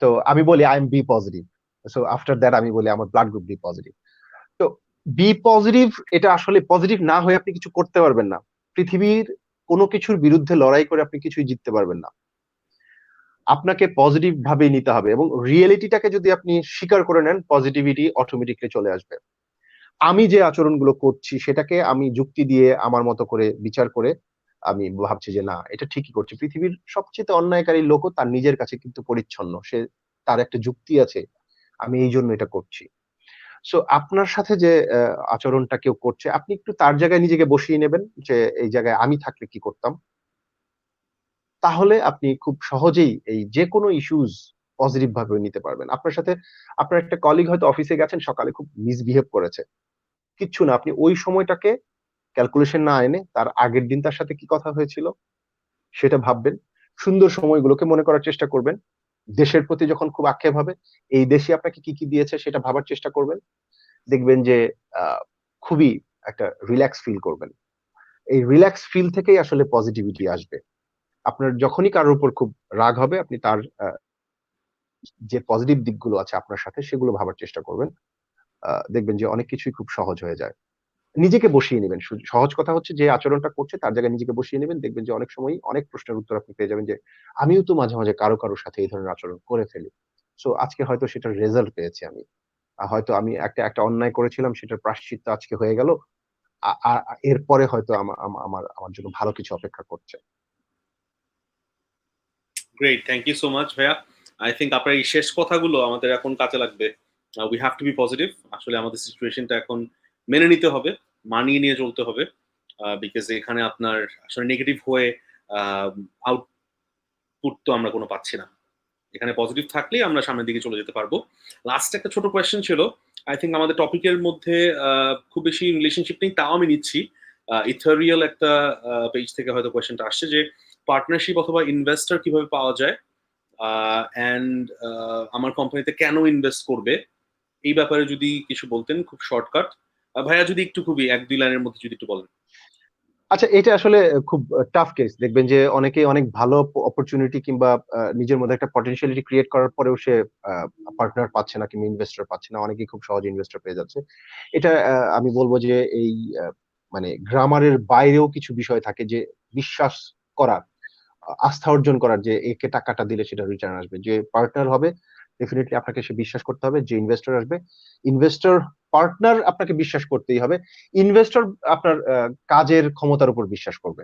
তো আমি বলি I am B positive. So after that আমি বলি আমার ব্লাড গ্রুপ বি পজিটিভ। তো বি পজিটিভ, এটা আসলে পজিটিভ না হয়ে আপনি কিছু করতে পারবেন না। পৃথিবীর কোনো কিছুর বিরুদ্ধে লড়াই করে আপনি কিছুই জিততে পারবেন না। আপনাকে পজিটিভ ভাবে নিতে হবে এবং রিয়েলিটিটাকে যদি আপনি স্বীকার করে নেন, পজিটিভিটি অটোমেটিকলি চলে আসবে। আমি যে আচরণগুলো করছি সেটাকে আমি যুক্তি দিয়ে আমার মতো করে বিচার করে আমি ভাবছি যে না, এটা ঠিকই করছি। পৃথিবীর সবচেয়ে অন্যায়কারী লোকও তার নিজের কাছে কিন্তু পরিচ্ছন্ন। তার একটা যুক্তি আছে। আমি এইজন্য এটা করছি। সো আপনার সাথে যে আচরণটা কেউ করছে, আপনি একটু তার জায়গায় নিজেকে বসিয়ে নেবেন যে এই জায়গায় আমি থাকলে কি করতাম? তাহলে আপনি খুব সহজেই এই যেকোনো ইস্যুস পজিটিভ ভাবে নিতে পারবেন। আপনার সাথে আপনার একটা কলিগ হয়তো অফিসে গেছেন, সকালে খুব মিসবিহেভ করেছে। কিচ্ছু না। আপনি ওই সময়টাকে ক্যালকুলেশন না এনে তার আগের দিন তার সাথে কি কথা হয়েছিল সেটা ভাববেন। সুন্দর সময়গুলোকে মনে করার চেষ্টা করবেন। দেশের প্রতি যখন খুব আক্ষেপ হবে, এই দেশই আপনাকে কি, কি দিয়েছে সেটা ভাবার চেষ্টা করবেন। দেখবেন যে আ খুবই একটা রিল্যাক্স ফিল করবেন। এই রিল্যাক্স ফিল থেকেই আসলে পজিটিভিটি আসবে। আপনার যখনই কারোর উপর খুব রাগ হবে, আপনি তার যে পজিটিভ দিকগুলো আছে আপনার সাথে সেগুলো ভাবার চেষ্টা করবেন। দেখবেন যে অনেক কিছুই খুব সহজ হয়ে যায়। নিজেকে বসিয়ে নিবেন। সহজ কথা হচ্ছে যে আচরণটা করছে তার জায়গায় নিজেকে বসিয়ে নিবেন। দেখবেন যে অনেক সময়ই অনেক প্রশ্নের উত্তর আপনি পেয়ে যাবেন যে, আমিও তো মাঝে, মাঝে কারো সাথে এই ধরনের আচরণ করে ফেলি। সো আজকে হয়তো সেটার রেজাল্ট পেয়েছি আমি। হয়তো আমি একটা অন্যায় করেছিলাম সেটার প্রায়শ্চিত্ত আজকে হয়ে গেল। আ আ এরপরে হয়তো আমার জন্য ভালো কিছু অপেক্ষা করছে। Great, thank you so much ভাইয়া। আই থিংক আপনার এই শেষ কথাগুলো আমাদের এখন কাজে লাগবে। We have to be positive. আসলে আমাদের সিচুয়েশনটা এখন মেনে নিতে হবে, মানিয়ে নিয়ে চলতে হবে। বিকজ এখানে আপনার আসলে নেগেটিভ হয়ে আউটপুট তো আমরা কোনো পাচ্ছি না। এখানে পজিটিভ থাকলেই আমরা সামনের দিকে চলে যেতে পারবো। লাস্ট একটা ছোট কোয়েশ্চেন ছিল। আই থিংক আমাদের টপিকের মধ্যে খুব বেশি রিলেশনশিপ নেই, তাও আমি নিচ্ছি। ইথেরিয়াল একটা পেজ থেকে হয়তো কোয়েশ্চেনটা আসছে যে পার্টনারশিপ অথবা ইনভেস্টর কিভাবে পাওয়া যায়, অ্যান্ড আমার কোম্পানিতে কেন ইনভেস্ট করবে, এই ব্যাপারে যদি কিছু বলতেন খুব শর্টকাট। ভাইয়া যদি একটু খুবই ১-২ লাইনের মধ্যে যদি একটু বলেন। আচ্ছা, এটা আসলে খুব টাফ কেস। দেখবেন যে অনেকেই অনেক ভালো অপরচুনিটি কিংবা নিজের মধ্যে একটা পটেনশিয়ালিটি ক্রিয়েট করার পরেও সে আ পার্টনার পাচ্ছে না কিংবা ইনভেস্টর পাচ্ছে না। অনেকেই খুব সহজে ইনভেস্টর পেয়ে যাচ্ছে। এটা আমি বলব যে এই আ মানে গ্রামারের বাইরেও কিছু বিষয় থাকে যে বিশ্বাস করার, আস্থা অর্জন করার যে একে টাকাটা দিলে সেটা রিটার্ন আসবে। যে পার্টনার হবে ডেফিনিটলি আপনাকে সে বিশ্বাস করতে হবে। যে ইনভেস্টর আসবে, ইনভেস্টর পার্টনার আপনাকে বিশ্বাস করতেই হবে। ইনভেস্টর আপনার কাজের ক্ষমতার উপর বিশ্বাস করবে।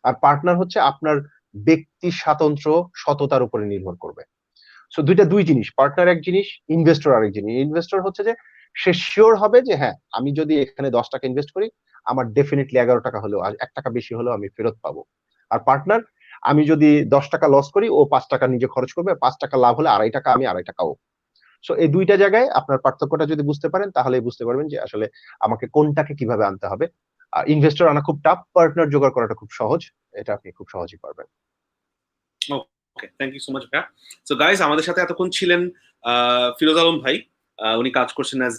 আর পার্টনার হচ্ছে আপনার ব্যক্তি স্বাতন্ত্র্য, সততার উপরে নির্ভর করবে। সো ২ টা ২ জিনিস। পার্টনার এক জিনিস, ইনভেস্টর আরেক জিনিস। ইনভেস্টর হচ্ছে যে সে সিওর হবে যে হ্যাঁ, আমি যদি এখানে ৳১০ ইনভেস্ট করি, আমার ডেফিনিটলি ৳১১ হলেও আর ৳১ বেশি হলেও আমি ফেরত পাবো। আর পার্টনার, আমি যদি ৳১০ লস করি, ও ৳৫ নিজে খরচ করবে। ৳৫ লাভ হলে ৳২.৫ আমি, ৳২.৫ ও। সো এই ২ টা জায়গায় আপনার পার্থক্যটা যদি বুঝতে পারেন তাহলেই বুঝতে পারবেন যে আসলে আমাকে কোনটাকে কিভাবে আনতে হবে। ইনভেস্টর আনা খুব টাফ, পার্টনার জোগাড় করাটা খুব সহজ। এটা আপনি খুব সহজেই পারবেন। ওকে, থ্যাংক ইউ সো মাচ ভাইয়া। সো গাইস, আমাদের সাথে এতক্ষণ ছিলেন ফিরোজ আলম ভাই। উনি কাজ করছেন as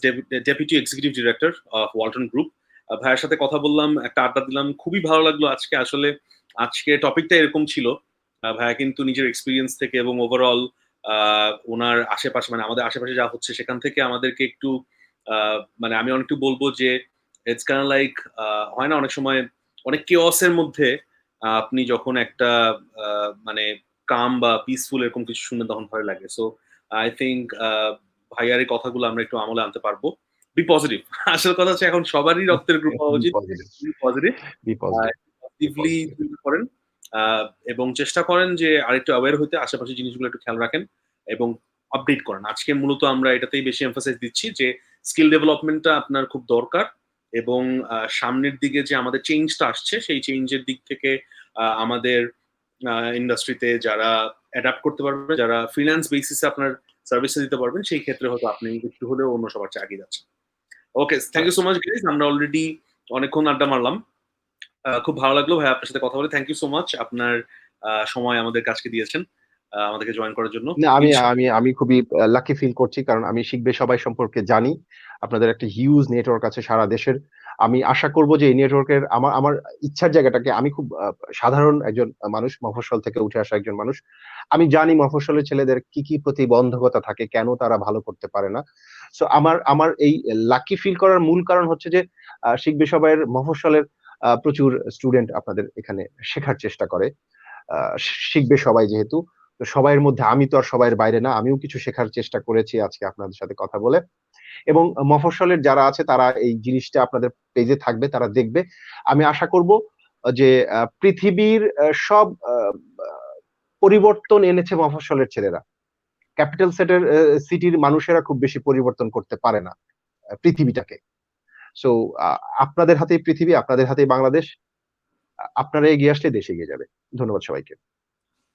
deputy executive director of Walton group. ভাইয়ের সাথে কথা বললাম, একটা আড্ডা দিলাম, খুবই ভালো লাগলো আজকে। আসলে আজকে টপিকটা এরকম ছিল। ভাইয়া কিন্তু নিজের এক্সপিরিয়েন্স থেকে এবং ওভারঅল ওনার আশেপাশে, মানে আমাদের আশেপাশে যা হচ্ছে সেখান থেকে আমাদেরকে একটু মানে আমি অনেকটু বলবো যে ইটস কাইন্ড লাইক, হয় না অনেক সময় অনেক কেওসের মধ্যে আপনি যখন একটা মানে কাম বা পিসফুল এরকম কিছু শুনলে তখন ভয় লাগে। সো আই থিংক ভাইয়ার এই কথাগুলো আমরা একটু আমলে আনতে পারবো। Be positive. আসল কথা হচ্ছে এখন সবারই রক্তের গ্রুপ হওয়া বি উচিত। Positive, be positive. Be positive, be positively positive. চিন্তা করেন, এবং চেষ্টা করেন যে আরেকটু অ্যাওয়ার হইতে, আশেপাশের জিনিসগুলো একটু খেয়াল রাখেন এবং আপডেট করেন। আজকে মূলত আমরা এটাতেই বেশি এমফাসাইজ দিচ্ছি যে স্কিল ডেভেলপমেন্টটা আপনার খুব দরকার, এবং সামনের দিকে যে আমাদের চেঞ্জটা আসছে সেই চেঞ্জের দিক থেকে আমাদের ইন্ডাস্ট্রিতে যারা অ্যাডাপ্ট করতে পারবে, যারা ফ্রিল্যান্স বেসিসে আপনার সার্ভিসে দিতে পারবেন, সেই ক্ষেত্রে হয়তো আপনি একটু হলেও অন্য সবার চেয়ে এগিয়ে যাচ্ছেন। Okay, thank you right. So much guys. আমরা অলরেডি অনেকক্ষণ আড্ডা মারলাম। খুব ভালো লাগলো ভাই আপনার সাথে কথা বলে। Thank you so much. আপনার সময় আমাদের কাছকে দিয়েছেন আমাদেরকে জয়েন করার জন্য। না, আমি ইনশা আমি আমি খুবই লাকি ফিল করছি। কারণ আমি শিখবে সবাই সম্পর্কে জানি। আপনাদের একটা হিউজ নেটওয়ার্ক আছে সারা দেশের। আমি আশা করব যে এই নেটওয়ার্কের আমার আমার ইচ্ছার জায়গাটাকে, আমি খুব সাধারণ একজন মানুষ, মফস্বল থেকে উঠে আসা একজন মানুষ। আমি জানি মফস্বলের ছেলেদের কি, কি প্রতিবন্ধকতা থাকে, কেন তারা ভালো করতে পারে না। সো আমার আমার এই লাকি ফিল করার মূল কারণ হচ্ছে যে শিখবে সবাইয়ের মফস্বলের প্রচুর স্টুডেন্ট আপনাদের এখানে শেখার চেষ্টা করে, শিখবে সবাই যেহেতু। তো সবাইয়ের মধ্যে আমি তো আর সবাইয়ের বাইরে না, আমিও কিছু শেখার চেষ্টা করেছি আজকে আপনাদের সাথে কথা বলে। এবং মফস্বলের যারা আছে তারা এই জিনিসটা আপনাদের পেজে থাকবে, তারা দেখবে। আমি আশা করব যে পৃথিবীর সব পরিবর্তন এনেছে মফস্বলের ছেলেরা। ক্যাপিটাল সিটির মানুষেরা খুব বেশি পরিবর্তন করতে পারে না পৃথিবীটাকে। সো আপনাদের হাতেই পৃথিবী, আপনাদের হাতেই বাংলাদেশ। আপনারা এগিয়ে আসলে দেশ এগিয়ে যাবে। ধন্যবাদ সবাইকে।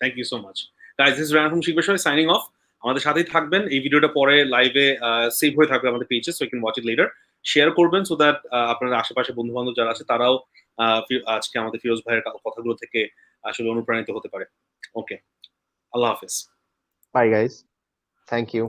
Thank you so much guys, this is Raihan from Shikhbe Shobai signing off. আমাদের সাথেই থাকবেন, এই ভিডিওটা পরে লাইভে সেভ হয়ে থাকবে আমাদের পেজে, so you can watch it later. Share করবেন সো দ্যাট আপনাদের আশেপাশে বন্ধু বান্ধব যারা আছে তারাও আজকে আমাদের ফিরোজ ভাইয়ের কথাগুলো থেকে আসলে অনুপ্রাণিত হতে পারে। ওকে, আল্লাহ হাফেজ। Bye guys, thank you.